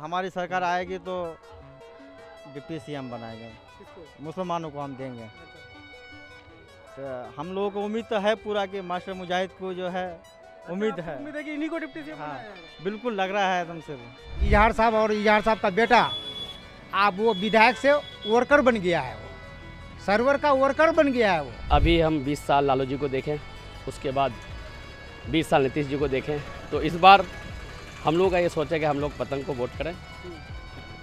हमारी सरकार आएगी तो डिप्टी सीएम बनाएंगे, मुसलमानों को हम देंगे। तो हम लोगों को उम्मीद तो है पूरा कि मास्टर मुजाहिद को जो है उम्मीद है कि इन्हीं को डिप्टी सीएम हाँ बिल्कुल लग रहा है एकदम से। इजहार साहब और इजहार साहब का बेटा अब वो विधायक से वर्कर बन गया है, वो सर्वर का वर्कर बन गया है वो। अभी हम 20 साल लालू जी को देखें, उसके बाद 20 साल नीतीश जी को देखें, तो इस बार हम लोग का ये सोचा कि हम लोग पतंग को वोट करें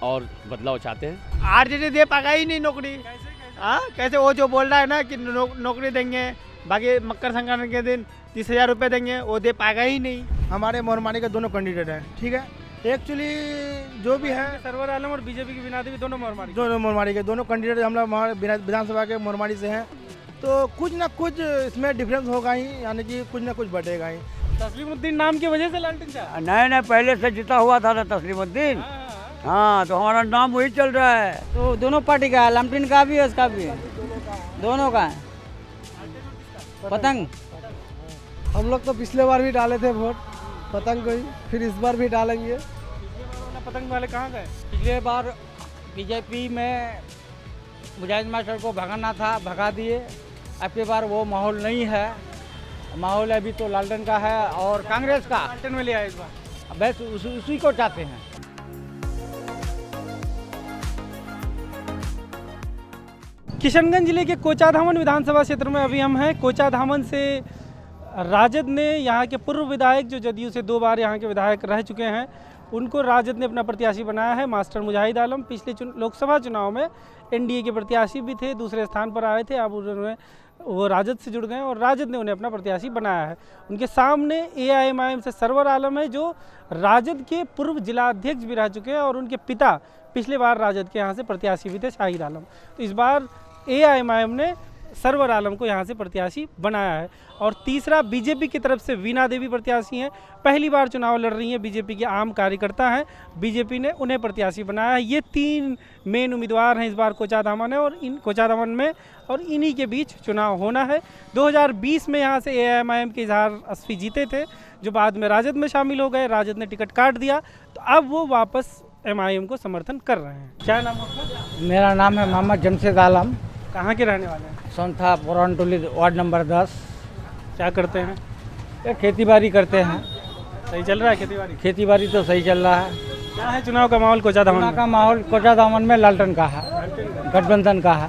और बदलाव चाहते हैं। आरजेडी दे पाएगा ही नहीं नौकरी। हाँ कैसे वो जो बोल रहा है ना कि नौकरी देंगे, बाकी मकर संक्रांति के दिन 30,000 रुपये देंगे, वो दे पाएगा ही नहीं। हमारे मोरमानी के दोनों कैंडिडेट हैं, ठीक है। एक्चुअली जो भी है सरवर आलम और बीजेपी की बिना देवी दोनों मोरमारी दोनों मोरमारी के दोनों कैंडिडेट हम लोग हमारे विधानसभा के मोरमारी से हैं, तो कुछ ना कुछ इसमें डिफरेंस होगा ही, यानी कि कुछ ना कुछ बढ़ेगा ही। तस्लीमुद्दीन नाम की वजह से लालटेन शाह। नहीं पहले से जीता हुआ था ना तस्लीमुद्दीन। हाँ तो हमारा नाम वही चल रहा है। तो दोनों पार्टी का है, लालटेन का भी है, उसका भी है, दोनों का है। पतंग हम लोग तो पिछले बार भी डाले थे वोट पतंग को ही, फिर इस बार भी डालेंगे। पतंग वाले कहाँ गए? पिछले बार बीजेपी में मुजाहिद मास्टर को भगाना था, भगा दिए। अब की बार वो माहौल नहीं है, माहौल अभी तो लालटेन का है और कांग्रेस का। लालटेन में ले आए इस बार। बस उसी को चाहते हैं। किशनगंज जिले के कोचाधामन विधानसभा क्षेत्र में अभी हम हैं। कोचाधामन से राजद ने यहाँ के पूर्व विधायक जो जदयू से 2 बार यहाँ के विधायक रह चुके हैं, उनको राजद ने अपना प्रत्याशी बनाया है। मास्टर मुजाहिद आलम पिछले लोकसभा चुनाव में एनडीए के प्रत्याशी भी थे, दूसरे स्थान पर आए थे। अब उन्होंने वो राजद से जुड़ गए और राजद ने उन्हें अपना प्रत्याशी बनाया है। उनके सामने एआईएमआईएम से सरवर आलम है, जो राजद के पूर्व जिला अध्यक्ष भी रह चुके हैं और उनके पिता पिछले बार राजद के यहाँ से प्रत्याशी भी थे, शाहिद आलम। तो इस बार एआईएमआईएम ने सरवर आलम को यहाँ से प्रत्याशी बनाया है। और तीसरा बीजेपी की तरफ से वीणा देवी प्रत्याशी हैं, पहली बार चुनाव लड़ रही हैं, बीजेपी के आम कार्यकर्ता हैं, बीजेपी ने उन्हें प्रत्याशी बनाया है। ये 3 मेन उम्मीदवार हैं इस बार कोचाधामन है और कोचाधामन में और इन्हीं के बीच चुनाव होना है। 2020 में यहाँ से एआईएमआईएम के इजहार असफी जीते थे, जो बाद में राजद में शामिल हो गए, राजद ने टिकट काट दिया, तो अब वो वापस एमआईएम को समर्थन कर रहे हैं। क्या नाम आपका? मेरा नाम है मोहम्मद जमशेद आलम। कहाँ के रहने वाले हैं? Sontha पुरानटोली ward number 10। क्या करते हैं? ये खेती बाड़ी करते हैं। सही चल रहा है खेती बाड़ी? खेती बाड़ी तो सही चल रहा है। क्या है चुनाव का माहौल कोचाधामन चुनाव में? का माहौल कोचाधामन में लालटेन का है, गठबंधन का है।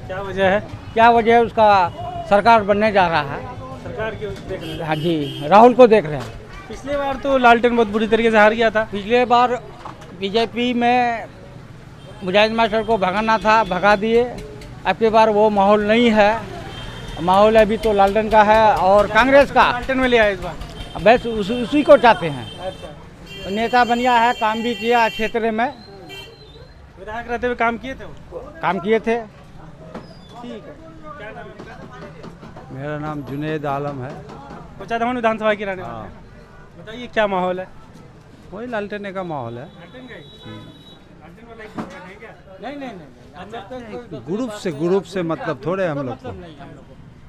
क्या वजह है? क्या वजह है? उसका सरकार बनने जा रहा है। सरकार की देख रहे हैं। हाँ जी, राहुल को देख रहे हैं। पिछले बार तो लालटेन बहुत बुरी तरीके से हार गया था। पिछले बार बीजेपी में मुजाहिद मास्टर को भगाना था, भगा दिए। अब की बार वो माहौल नहीं है, माहौल अभी तो लालटेन का है और कांग्रेस का। लालटेन में ले आए इस बार। बस उसी को चाहते हैं। अच्छा, नेता बनिया है, काम भी किया क्षेत्र में, विधायक रहते हुए काम किए थे वो? काम किए थे। ठीक है। क्या नाम है? मेरा नाम जुनेद आलम है। कोचाधामन विधानसभा की रहने वाले हैं। बताइए क्या माहौल है? वही लालटेन का माहौल है। लालटेन का ही? लालटेन वाला ही है क्या? नहीं ग्रुप से मतलब थोड़े हम लोग को।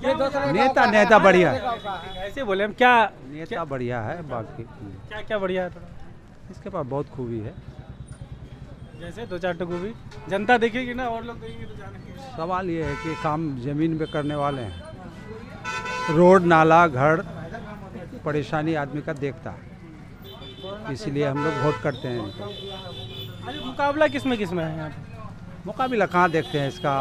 ये दूसरा नेता बढ़िया ऐसे बोले हम। क्या नेता बढ़िया है, बाकी क्या क्या बढ़िया है? थोड़ा इसके पास बहुत खूबी है। जैसे 2-4 टुकू भी जनता देखेगी ना, और लोग देखेंगे तो जानेंगे। सवाल ये है कि काम जमीन पे करने वाले हैं, रोड नाला घर परेशानी आदमी का देखता है, इसलिए हम लोग वोट करते हैं इनको। अरे मुकाबला किसमें है यहाँ पे? मुकाबला कहाँ देखते हैं इसका,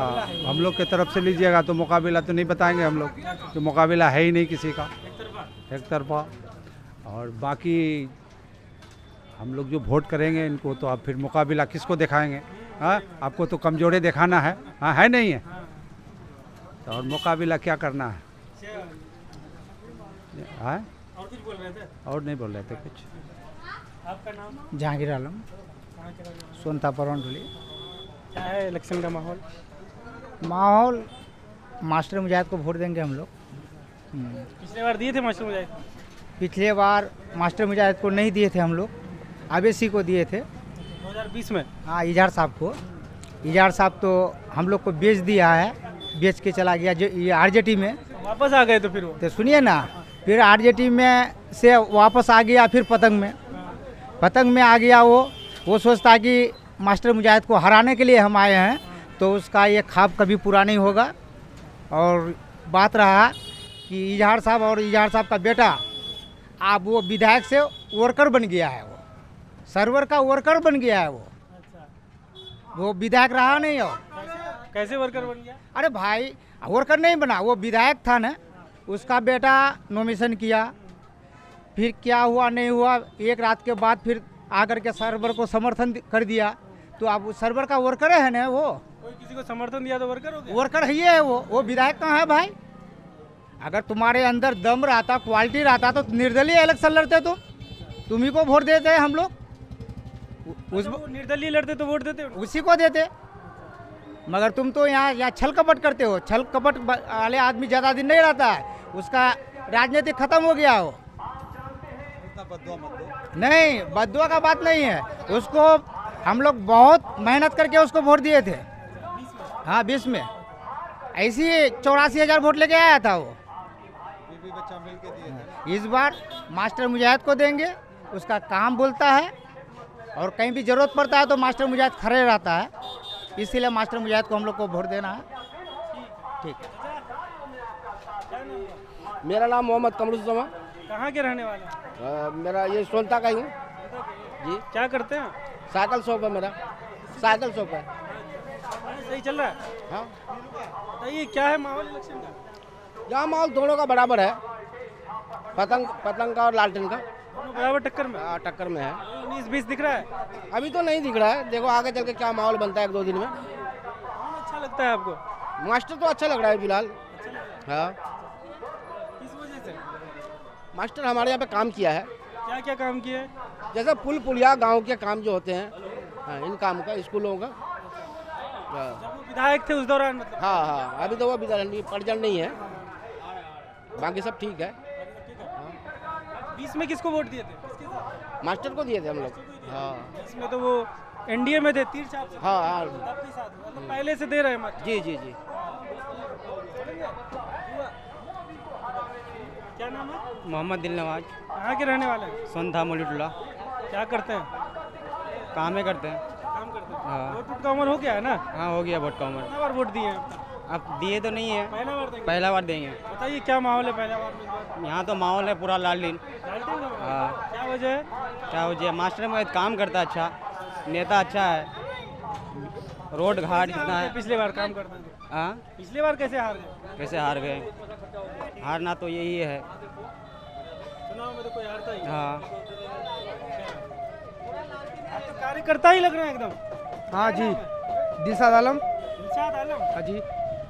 हम लोग के तरफ से लीजिएगा तो मुकाबला तो नहीं बताएंगे हम लोग, कि मुकाबला है ही नहीं किसी का, एक तरफा। और बाकी हम लोग जो वोट करेंगे इनको, तो आप फिर मुकाबला किसको दिखाएंगे? हाँ, आपको तो कमजोरी दिखाना है, हाँ है नहीं है, तो और मुकाबला क्या करना है? हाँ, और कुछ बोल रहे थे? और नहीं बोल रहे थे कुछ। आपका नाम? जहांगीर आलम, कहाँ के रहने वाले? सोनथा पुरानटोली। क्या है इलेक्शन का माहौल? माहौल मास्टर मुजाहिद को वोट देंगे हम लोग। पिछले बार दिए थे मास्टर मुजाहिद? पिछले बार मास्टर मुजाहिद को नहीं दिए थे हम लोग, आवेसी को दिए थे। 2020 में? हाँ, इजहार साहब को। इजहार साहब तो हम लोग को बेच दिया है, बेच के चला गया जो ये आरजेडी में। वापस आ गए तो फिर वो? तो सुनिए ना, फिर आरजेडी में से वापस आ गया, फिर पतंग में आ गया वो। वो सोचता है कि मास्टर मुजाहिद को हराने के लिए हम आए हैं, तो उसका ये ख्वाब कभी पूरा नहीं होगा। और बात रहा कि इजहार साहब और इजहार साहब का बेटा, अब वो विधायक से वर्कर बन गया है, वो सर्वर का वर्कर बन गया है, वो विधायक रहा नहीं हो। कैसे वर्कर बन गया? अरे भाई वर्कर नहीं बना, वो विधायक था ना, उसका बेटा नॉमिनेशन किया, फिर क्या हुआ नहीं हुआ, एक रात के बाद फिर आकर के सर्वर को समर्थन कर दिया, तो अब उस सर्वर का वर्कर है ना, वो कोई किसी को समर्थन दिया तो वर्कर हो गया? वर्कर ही है वो विधायक कहाँ है भाई? अगर तुम्हारे अंदर दम रहता, क्वालिटी रहता, तो निर्दलीय इलेक्शन लड़ते तुम ही को वोट देते हम लोग, वो निर्दलीय लड़ते तो वोट देते? उसी को देते। मगर तुम तो यहाँ छल कपट करते हो। छल कपट वाले आदमी ज़्यादा दिन नहीं रहता है, उसका राजनीति खत्म हो गया हो। नहीं, बद्दुआ का बात नहीं है, उसको हम लोग बहुत मेहनत करके उसको वोट दिए थे। हाँ 20 में ऐसी 84,000 वोट लेके आया था वो। इस बार मास्टर मुजाहिद को देंगे, उसका काम बोलता है, और कहीं भी जरूरत पड़ता है तो मास्टर मुजाहिद खड़े रहता है, इसीलिए मास्टर मुजाहिद को हम लोग को वोट देना है। ठीक है। मेरा नाम मोहम्मद कमरुज़्ज़मा। कहाँ के रहने वाले हैं? मेरा ये सोनता का ही हूँ जी। क्या करते हैं? साइकिल शॉप है मेरा, साइकिल शॉप है। सही चल रहा है? हाँ। बताइए क्या है माहौल इलेक्शन का? यहाँ माहौल दोनों का बराबर है, पतंग का और लालटेन का दोनों बराबर टक्कर में? टक्कर में है। 19-20 दिख रहा है? अभी तो नहीं दिख रहा है, देखो आगे चल के क्या माहौल बनता है 1-2 दिन में। कौन अच्छा लगता है आपको? मास्टर तो अच्छा लग रहा है फिलहाल। हाँ। किस वजह से? मास्टर हमारे यहाँ पे काम किया है। क्या क्या काम किया है? जैसे पुल पुलिया गांव के काम जो होते हैं, हाँ, इन काम का, स्कूलों का। जब वो विधायक थे उस दौरान मतलब? हाँ हाँ, अभी तो वो प्रजन नहीं है, बाकी सब ठीक है। 20 में किसको वोट दिए थे? मास्टर को दिए थे हम लोग। हाँ। इसमें तो वो एनडीए में थे, तीर छाप से। हाँ हाँ मतलब पहले से दे रहे हैं मास्टर। जी जी जी। क्या नाम है? मोहम्मद दिल नवाज। कहाँ के रहने वाले हैं? संधा मोलीटुला। क्या करते हैं? काम ही करते हैं। काम करते हैं। हाँ। वोट का उम्र हो गया है ना? हाँ हो गया वोट का उम्र। कितना बार वोट दिए हैं? अब दिए तो नहीं है, पहला बार देंगे? पहला बार देंगे। बताइए क्या माहौल है पहला बार में इस बार? यहाँ तो माहौल है पूरा लालडीन। लालटेन का माहौल? हाँ। क्या वजह है? क्या हो जाए, मास्टर में काम करता है अच्छा, नेता अच्छा है, रोड घाट जितना है। पिछले बार काम करते थे, हाँ पिछले बार कैसे हार गए? कैसे हार गए? हारना तो यही है। चुनाव में तो कोई हारता ही है। हाँ। आप तो कार्यकर्ता ही लग रहे हैं एकदम। हाँ जी, दिलशाद आलम। दिलशाद आलम। हाँ जी।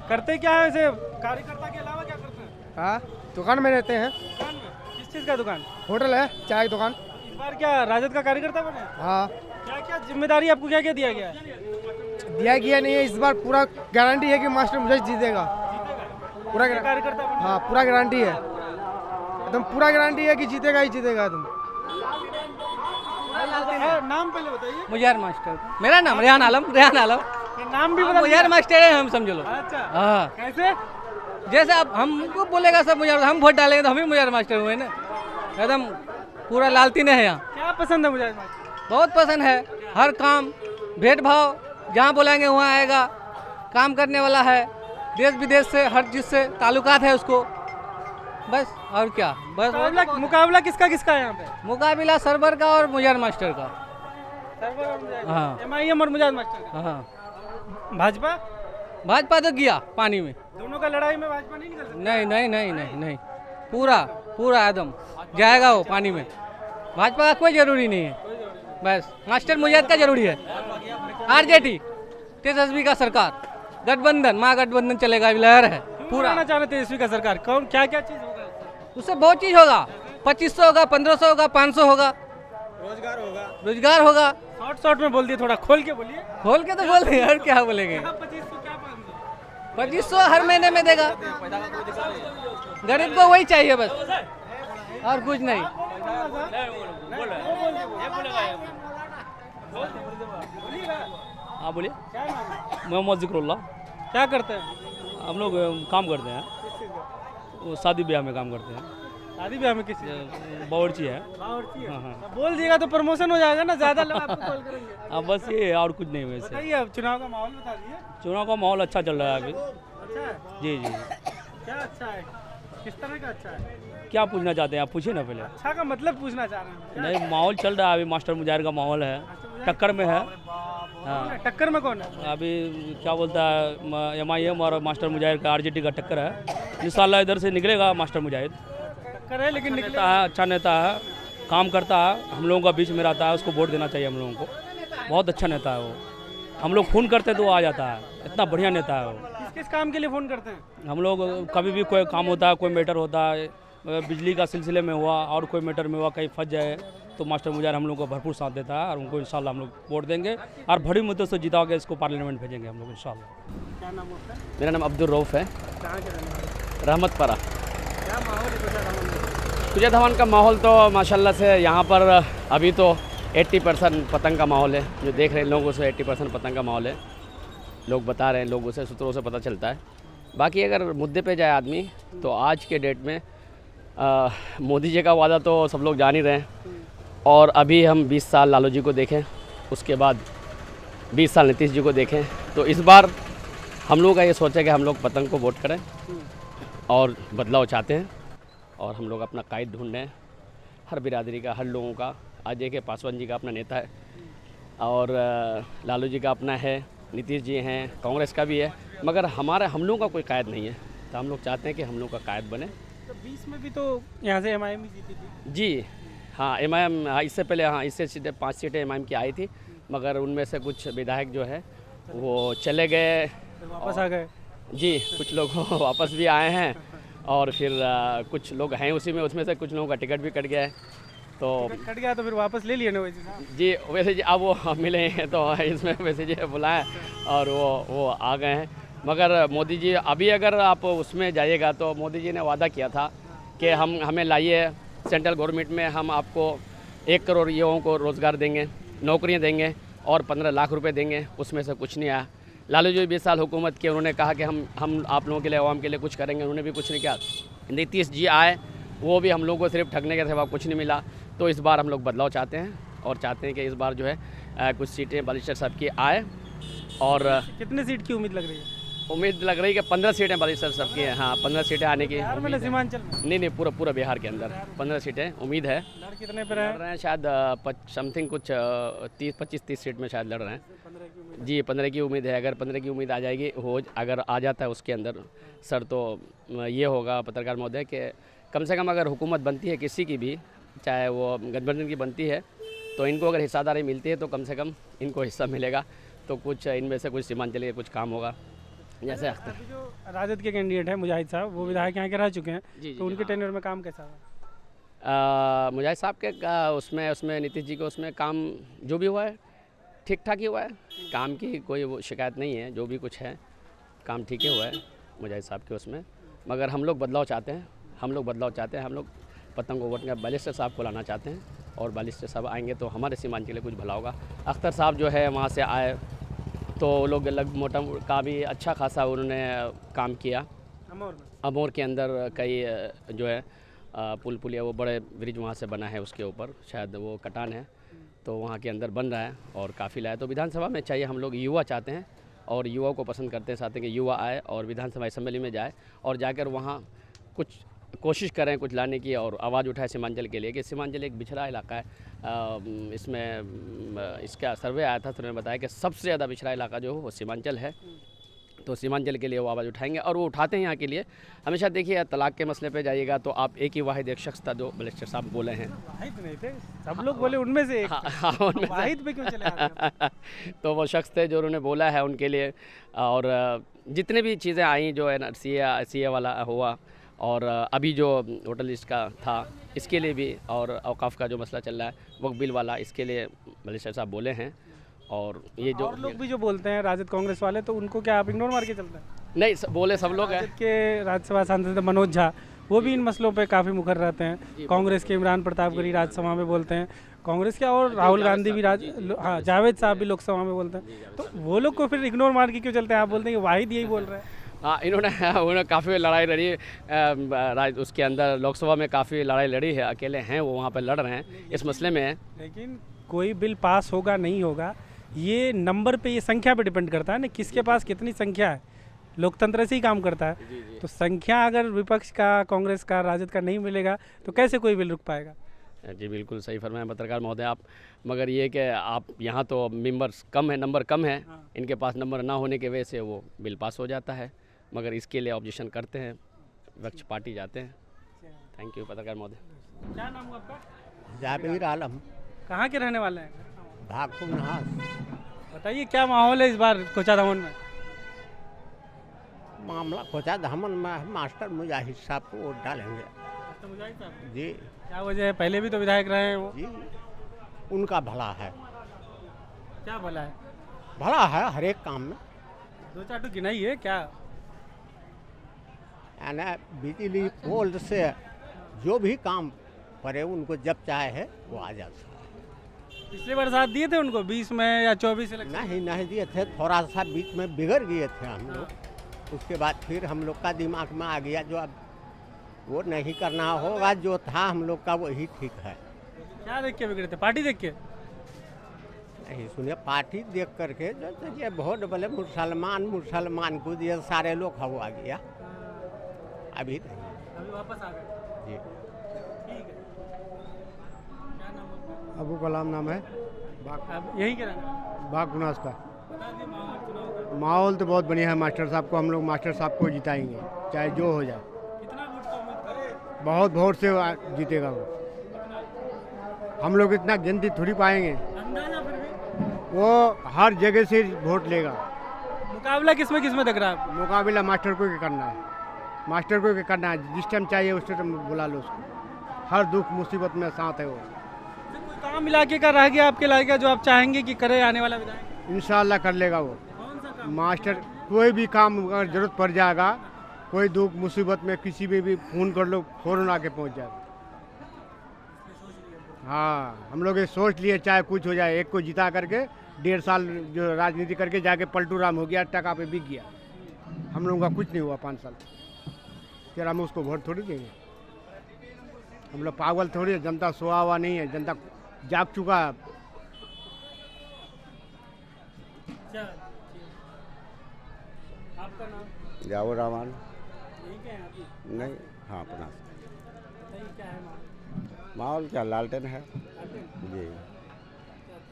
करते क्या है वैसे, कार्यकर्ता के अलावा क्या करते हैं? हाँ, दुकान में रहते हैं। दुकान में? किस चीज़ का दुकान? होटल है, चाय की दुकान। इस बार क्या राजद का कार्यकर्ता बने? हाँ। क्या क्या जिम्मेदारी आपको क्या क्या दिया गया है? दिया गया नहीं है, इस बार पूरा गारंटी है कि मास्टर मुजाहिद जीतेगा। पूरा कार्यकर्ता बने? हाँ, पूरा गारंटी है, एकदम पूरा गारंटी है कि जीतेगा ही जीतेगा तुम। नाम पहले बताइए। मुजहर मास्टर। मेरा नाम रेहान आलम। ये नाम भी बता मुजहर मास्टर है, हम समझ लो। अच्छा। हाँ। कैसे? जैसे अब हमको बोलेगा सब मुजहर, हम वोट डालेंगे तो हम ही मुजहर मास्टर हुए ना, एकदम पूरा लालती है यहाँ। क्या पसंद है मुझे? बहुत पसंद है, हर काम भेदभाव जहाँ बोलेंगे वहाँ आएगा, काम करने वाला है, देश विदेश से हर चीज़ से ताल्लुकात है उसको, बस और क्या। बस मुकाबला किसका किसका है यहाँ पे? मुकाबला सर्वर का और मुजहर मास्टर का। सर्वर और मुजाहिद? हाँ। MIM और मुजाहिद मास्टर का? हाँ। भाजपा? भाजपा तो गया पानी में। दोनों का लड़ाई में भाजपा नहीं निकल सकती? नहीं नहीं नहीं नहीं नहीं, पूरा पूरा एकदम जाएगा वो पानी में। भाजपा का कोई जरूरी नहीं है, बस मास्टर मुजाहिद का जरूरी है। RJD तेजस्वी का सरकार, गठबंधन, महागठबंधन चलेगा, लहर है पूरा। आना चाह रहे तेजस्वी का सरकार, कौन क्या क्या चीज़ होगा? उससे बहुत चीज़ होगा, 2500 होगा, 1500 होगा, 500 होगा, रोजगार होगा। शॉर्ट में बोल दिए, थोड़ा खोल के बोलिए। खोल के तो बोल रहे हैं, और क्या बोलेंगे। 2500 क्या 500? 2500 हर महीने में देगा, गरीब को वही चाहिए बस, और कुछ नहीं। हाँ बोलिए। क्या नाम है? मोहम्मद जिक्रुल्लाह। क्या करते हैं? हम लोग काम करते हैं, वो शादी ब्याह में काम करते हैं। शादी ब्याह में किसी बावर्ची है। बावर्ची है। हाँ, हाँ। तो बोल दिएगा तो प्रमोशन हो जाएगा ना, ज़्यादा लोग आपको कॉल करेंगे। अब बस ये और कुछ नहीं वैसे। बताइए अब चुनाव का माहौल बता दिए। चुनाव का माहौल अच्छा चल रहा है अभी। अच्छा है? जी जी। क्या अच्छा है, किस तरह का अच्छा है? क्या पूछना चाहते हैं आप, पूछिए ना पहले। अच्छा का मतलब पूछना चाह रहे हैं। क्या? नहीं, माहौल चल रहा है अभी, मास्टर मुजाहिर का माहौल है, टक्कर में है। हाँ, टक्कर में कौन है? अभी क्या बोलता है MIM और मास्टर मुजाहिर का RJD का टक्कर है। इंशाल्लाह इधर से निकलेगा मास्टर मुजाहिर। टक्कर है लेकिन निकले। नेता है, अच्छा नेता है, काम करता है, हम लोगों का बीच में रहता है, उसको वोट देना चाहिए हम लोगों को। बहुत अच्छा नेता है वो, हम लोग फ़ोन करते हैं तो वो आ जाता है, इतना बढ़िया नेता है वो। किस किस काम के लिए फ़ोन करते हैं? हम लोग कभी भी कोई काम होता है, कोई मैटर होता है, बिजली का सिलसिले में हुआ और कोई मैटर में हुआ, कहीं फंस जाए तो मास्टर मुजाहिर हम लोग को भरपूर साथ देता है और उनको इंशाल्लाह हम लोग वोट देंगे और बड़ी मुद्दों से जिता के इसको पार्लियामेंट भेजेंगे हम लोग इंशाल्लाह। क्या नाम होता है? मेरा नाम अब्दुल रऊफ़ है, कहाँ के रहने वाले? रहमतपरा। क्या माहौल है कोचा धामन में? कोचा धामन का माहौल तो माशाल्लाह से यहाँ पर अभी तो 80% पतंग का माहौल है, जो देख रहे हैं लोगों से 80% पतंग का माहौल है, लोग बता रहे हैं, लोगों से सूत्रों से पता चलता है। बाकी अगर मुद्दे पे जाए आदमी तो आज के डेट में मोदी जी का वादा तो सब लोग जान ही रहे हैं, और अभी हम 20 साल लालू जी को देखें, उसके बाद 20 साल नीतीश जी को देखें, तो इस बार हम लोग का ये सोचा कि हम लोग पतंग को वोट करें और बदलाव चाहते हैं, और हम लोग अपना कायद ढूंढ रहे हैं, हर बिरादरी का, हर लोगों का। आज देखिए पासवान जी का अपना नेता है और लालू जी का अपना है, नीतीश जी हैं, कांग्रेस का भी है, मगर हम लोगों का कोई कायद नहीं है, तो हम लोग चाहते हैं कि हम लोग का कायद बने। तो 20 में भी तो यहाँ से MIM ही जीती थी। जी हाँ, MIM इससे पहले, हाँ, इससे सीधे 5 सीटें MIM की आई थी, मगर उनमें से कुछ विधायक जो है वो चले गए, फिर वापस आ गए। जी कुछ लोग वापस भी आए हैं, और फिर कुछ लोग हैं उसी में, उसमें से कुछ लोगों का टिकट भी कट गया है, तो कट गया तो फिर वापस ले लिए ना वैसे साहब। जी वैसे जी अब वो मिले हैं तो इसमें वैसे जी बुलाएं और वो आ गए हैं, मगर मोदी जी अभी अगर आप उसमें जाइएगा तो मोदी जी ने वादा किया था कि हमें लाइए सेंट्रल गवर्नमेंट में, हम आपको 1 करोड़ युवाओं को रोज़गार देंगे, नौकरियां देंगे और 15 लाख रुपए देंगे, उसमें से कुछ नहीं आया। लालू जी 20 साल हुकूमत की, उन्होंने कहा कि हम आप लोगों के लिए, आवाम के लिए कुछ करेंगे, उन्होंने भी कुछ नहीं किया। नीतीश जी आए, वो भी हम लोगों को सिर्फ ठगने के सिवा कुछ नहीं मिला, तो इस बार हम लोग बदलाव चाहते हैं और चाहते हैं कि इस बार जो है कुछ सीटें बालिस्टर साहब की आए। और कितने सीट की उम्मीद लग रही है? उम्मीद लग रही है कि 15 सीटें बालिस्टर साहब की हैं। हाँ, 15 सीटें आने की बिहार में उम्मीद है। सीमांचल में? नहीं, पूरा बिहार के अंदर 15 सीटें उम्मीद है। लड़ कितने पे लड़ रहे हैं शायद समथिंग कुछ 25-30 सीट में शायद लड़ रहे हैं। 15 की उम्मीद। जी 15 की उम्मीद है, अगर 15 की उम्मीद आ जाएगी, अगर आ जाता है उसके अंदर सर, तो ये होगा पत्रकार महोदय कि कम से कम अगर हुकूमत बनती है किसी की भी, चाहे वो गठबंधन की बनती है, तो इनको अगर हिस्सादारी मिलती है तो कम से कम इनको हिस्सा मिलेगा, तो कुछ इनमें से कुछ सीमांचल के कुछ काम होगा। जैसे अभी जो राजद के कैंडिडेट हैं मुजाहिद साहब, वो विधायक यहाँ के रह चुके हैं, जी, तो उनके हाँ। टेन्योर में काम कैसा हुआ? मुजाहिद साहब के उसमें नीतीश जी के उसमें काम जो भी हुआ है ठीक ठाक ही हुआ है, काम की कोई वो शिकायत नहीं है, जो भी कुछ है काम ठीक ही हुआ है मुजाहिद साहब के उसमें, मगर हम लोग बदलाव चाहते हैं, हम लोग पतंग को वोट बालिस्टर साहब को लाना चाहते हैं, और बालिस्टर साहब आएंगे तो हमारे सीमांचल के लिए कुछ भला होगा। अख्तर साहब जो है वहाँ से आए तो वो लोग मोटा का भी अच्छा खासा उन्होंने काम किया। अमोर के अंदर कई जो है पुल पुलिया, वो बड़े ब्रिज वहाँ से बना है, उसके ऊपर शायद वो कटान है, तो वहाँ के अंदर बन रहा है और काफ़ी लाया। तो विधानसभा में चाहिए, हम लोग युवा चाहते हैं और युवाओं को पसंद करते हैं, चाहते हैं कि युवा आए और विधानसभा असेंबली में जाए और जाकर वहाँ कुछ कोशिश करें कुछ लाने की और आवाज़ उठाए सीमांचल के लिए, कि सीमांचल एक पिछड़ा इलाका है। इसमें इसका सर्वे आया था, तो उन्होंने बताया कि सबसे ज़्यादा पिछड़ा इलाका जो है वो सीमांचल है, तो सीमांचल के लिए वो आवाज़ उठाएंगे और वो उठाते हैं यहाँ के लिए। हमेशा देखिए तलाक के मसले पे जाइएगा तो आप एक ही वाहिद एक शख्स था जो बालिस्टर साहब बोले हैं। वाहिद नहीं थे, सब लोग बोले उनमें से एक। हाँ, उनमें से। वाहिद पे क्यों चले आते हैं? तो वो शख्स थे जो उन्होंने बोला है उनके लिए, और जितने भी चीज़ें आई जो है ना, CA वाला हुआ, और अभी जो वोटर लिस्ट का था इसके लिए भी, और औकाफ का जो मसला चल रहा है वक्फ बिल वाला, इसके लिए बालिस्टर साहब बोले हैं। और ये जो और लोग भी जो बोलते हैं राजद कांग्रेस वाले, तो उनको क्या आप इग्नोर मार के चलते हैं? नहीं, बोले सब लोग हैं। राजद के राज्यसभा सांसद मनोज झा, वो भी इन मसलों पे काफ़ी मुखर रहते हैं। कांग्रेस के इमरान प्रतापगढ़ी राज्यसभा में बोलते हैं, कांग्रेस के और राहुल गांधी भी हाँ, जावेद साहब भी लोकसभा में बोलते हैं। तो वो लोग को फिर इग्नोर मार के क्यों चलते हैं? आप बोलते हैं कि वाहिद यही बोल रहे हैं। हाँ, उन्होंने काफ़ी लड़ाई लड़ी उसके अंदर लोकसभा में काफ़ी लड़ाई लड़ी है, अकेले हैं वो वहाँ पर लड़ रहे हैं इस मसले में। लेकिन कोई बिल पास होगा नहीं होगा ये नंबर पे, ये संख्या पे डिपेंड करता है ना, किसके पास कितनी संख्या है। लोकतंत्र से ही काम करता है। तो संख्या अगर विपक्ष का, कांग्रेस का, राजद का नहीं मिलेगा तो कैसे कोई बिल रुक पाएगा। जी बिल्कुल सही फरमाया पत्रकार महोदय आप। मगर ये कि आप यहाँ तो मेंबर्स कम है, नंबर कम है, इनके पास नंबर ना होने की वजह से वो बिल पास हो जाता है। मगर इसके लिए ऑब्जेक्शन करते हैं, विपक्ष पार्टी जाते हैं। थैंक यू पत्रकार महोदय। क्या नाम है आपका? जाबीर आलम, कहाँ के रहने वाले हैं? भागपुर नहास। बताइए क्या माहौल है इस बार कोचाधामन में? मामला कोचा धामन में मास्टर मुजाहिद साहब को वोट डालेंगे। जी क्या वजह है? पहले भी तो विधायक रहे हैं वो। जी, उनका भला है। क्या भला है? भला है हर एक काम में। दो चार तो गिनाइए क्या। यानी बिजली पोल से जो भी काम करे उनको जब चाहे है वो आ जाता है। पिछले बार साथ दिए थे उनको 20 में या 24 इलेक्शन? नहीं दिए थे, थोड़ा सा बीच में बिगड़ गए थे हम लोग। उसके बाद फिर हम लोग का दिमाग में आ गया जो अब वो नहीं करना होगा, जो था हम लोग का वही ठीक है। क्या देख के बिगड़े थे? पार्टी देख के? नहीं सुनिए, पार्टी देख करके जो ये वोट बोले मुसलमान को दिए, सारे लोग हवा गया। अभी नहीं, अभी वापस आ गए। जी। ठीक है। क्या नाम है? अबू कलाम नाम है, आप यहीं के रहने वाले? बागुनास का। बता दिए माहौल चुनाव का। माहौल तो बहुत बढ़िया है। मास्टर साहब को हम लोग मास्टर साहब को जिताएंगे, चाहे जो हो जाए। कितना वोट का उम्मीद करें? बहुत वोट से जीतेगा वो। हम लोग इतना गिनती थोड़ी पाएंगे, अंदाजा फिर भी वो हर जगह से वोट लेगा। मुकाबला किसमें दिख रहा है? मुकाबला मास्टर को करना है, मास्टर को करना है। जिस टाइम चाहिए उस टाइम बुला लो उसको। हर दुख मुसीबत में साथ है वो। कोई काम इलाके का रह गया आपके इलाके का जो आप चाहेंगे कि करे आने वाला विधायक? इंशाल्लाह कर लेगा वो। कौन सा काम? मास्टर कोई भी काम अगर जरूरत पड़ जाएगा, कोई दुख मुसीबत में किसी में भी फ़ोन कर लो, फ़ौरन आके पहुंच जाएगा। हाँ, हम लोग ये सोच लिए चाहे कुछ हो जाए। एक को जिता करके 1.5 साल जो राजनीति करके जाके पलटू राम हो गया, टका पे बिक गया। हम लोगों का कुछ नहीं हुआ 5 साल। फिर हम उसको वोट थोड़ी देंगे। हम लोग पागल थोड़ी है, जनता सोआ हुआ नहीं है, जनता जाग चुका है। आपका नाम? जाओ रामान। यही क्या है अभी? नहीं, हाँ अपना बताइए क्या है माहौल? माहौल क्या लालटेन है जी।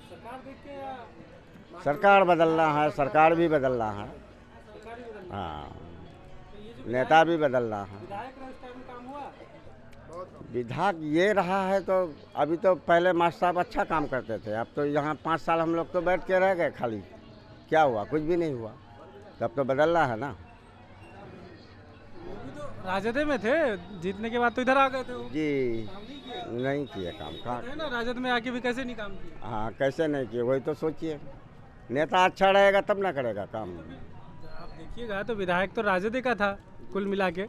सरकार देख के या सरकार बदलना है, सरकार भी बदलना है। सरकार ही बदलना? हाँ, तो ये जो नेता भी बदलना है। विधायक रहे उस टाइम में काम हुआ? विधायक ये रहा है तो अभी तो पहले मास्टर साहब अच्छा काम करते थे। अब तो यहाँ 5 साल हम लोग तो बैठ के रह गए खाली। क्या हुआ? कुछ भी नहीं हुआ। तब तो बदलना है ना। वो भी तो राजद में थे, जीतने के बाद तो इधर आ गए थे वो। जी, काम नहीं किए? नहीं किए काम कहाँ। है ना, राजद में आके भी कैसे नहीं काम किए? हाँ, कैसे नहीं किए वही तो सोचिए। नेता अच्छा रहेगा तब ना करेगा काम। आप देखिएगा तो विधायक तो राजद का था कुल मिला के।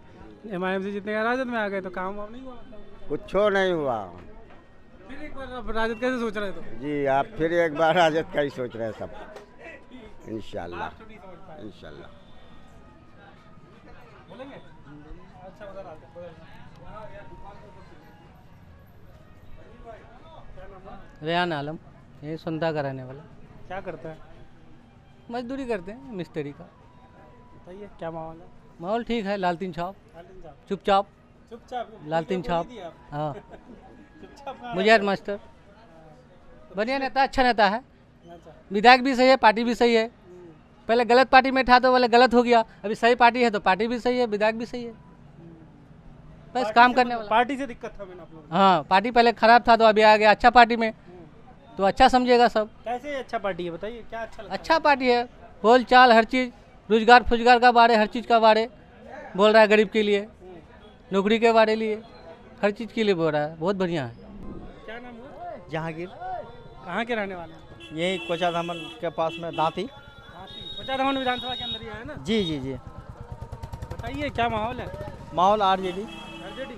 MIM से जीतने का राजद में आ गए तो काम अब नहीं हुआ। कुछ नहीं हुआ। फिर एक बार अब राजद कैसे सोच रहे तो? जी, आप फिर एक बार राजद का ही सोच रहे हैं सब। इंशाल्लाह इंशाल्लाह। बोलेंगे? अच्छा उधर आते हैं। रेहान आलम, ये सुनता का रहने वाला। क्या करता है? मजदूरी करते हैं मिस्त्री का। बताइए क्या माहौल है? माहौल ठीक है, लालतीन छाप, लालटेन साहब चुपचाप, चुपचाप लालटेन छाप। हाँ, चुपचाप कहाँ मुजाहिद मास्टर बढ़िया नेता, अच्छा नेता है। है? अच्छा। विधायक भी सही है, पार्टी भी सही है। पहले गलत पार्टी में था तो बोले गलत हो गया, अभी सही पार्टी है तो पार्टी भी सही है, विधायक भी सही है। बस पार्टी काम से करने मतलब वाला। पार्टी से दिक्कत था मैंने आप लोगों को। हाँ, पार्टी पहले खराब था तो अभी आ गया अच्छा पार्टी में, तो अच्छा समझेगा सब। कैसे अच्छा पार्टी है बताइए, क्या अच्छा लगता अच्छा पार्टी है, बोल चाल हर चीज़, रोजगार फुजगार का बारे, हर चीज़ का बारे बोल रहा है। गरीब के लिए, नौकरी के बारे लिए, हर चीज़ के लिए बोल रहा है। बहुत बढ़िया है। है? क्या नाम हुआ? जहांगीर, कहाँ के रहने वाले हैं? यही कोचाधामन के पास में दांती। कोचाधामन विधानसभा के अंदर ही है ना? जी जी जी। बताइए क्या माहौल है? माहौल RJD। RJD?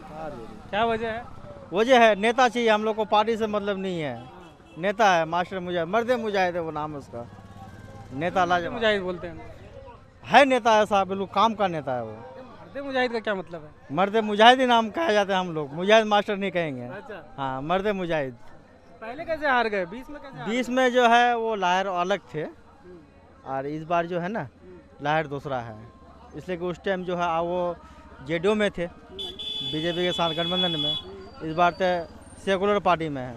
क्या वजह है? वजह है नेता चाहिए, हम लोग को पार्टी से मतलब नहीं है। नेता है मास्टर मुजाहिद, मर्द मुजाहिद है वो नाम है उसका। नेता लाजवाब। मुजाहिद बोलते हैं। है नेता ऐसा, बिल्कुल काम का नेता है वो। मर्द मुजाहिद का क्या मतलब है? मर्द मुजाहिद ही नाम कहा जाता है हम लोग, मुजाहिद मास्टर नहीं कहेंगे। अच्छा, हाँ, मर्द मुजाहिद। पहले कैसे हार गए? 20 में कैसे हार 20 में जो है वो लाहौर अलग थे, और इस बार जो है ना लाहौर दूसरा है, इसलिए कि उस टाइम जो है वो जेडीओ में थे, बीजेपी के साथ गठबंधन में। इस बार तो सेकुलर पार्टी में है,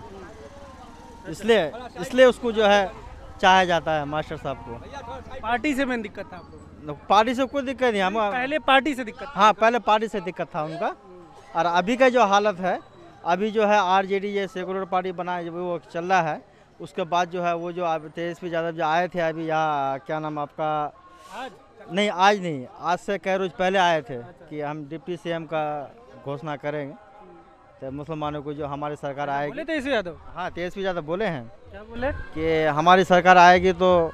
इसलिए उसको जो है चाहा जाता है मास्टर साहब को। पार्टी से में दिक्कत था आप लोग? पार्टी से कोई दिक्कत नहीं, हम पहले पार्टी से दिक्कत था। हाँ, पहले पार्टी से दिक्कत था उनका। और अभी का जो हालत है, अभी जो है आरजेडी ये सेकुलर पार्टी बना जब वो चल रहा है, उसके बाद जो है वो जो तेजस्वी यादव जो आए थे अभी यहाँ, क्या नाम आपका? नहीं, आज नहीं, आज से कई रोज पहले आए थे कि हम डिप्टी सीएम का घोषणा करेंगे, तो मुसलमानों को जो हमारी सरकार आएगी। बोले तेजस्वी यादव? हाँ, तेजस्वी यादव बोले हैं क्या बोले? कि हमारी सरकार आएगी तो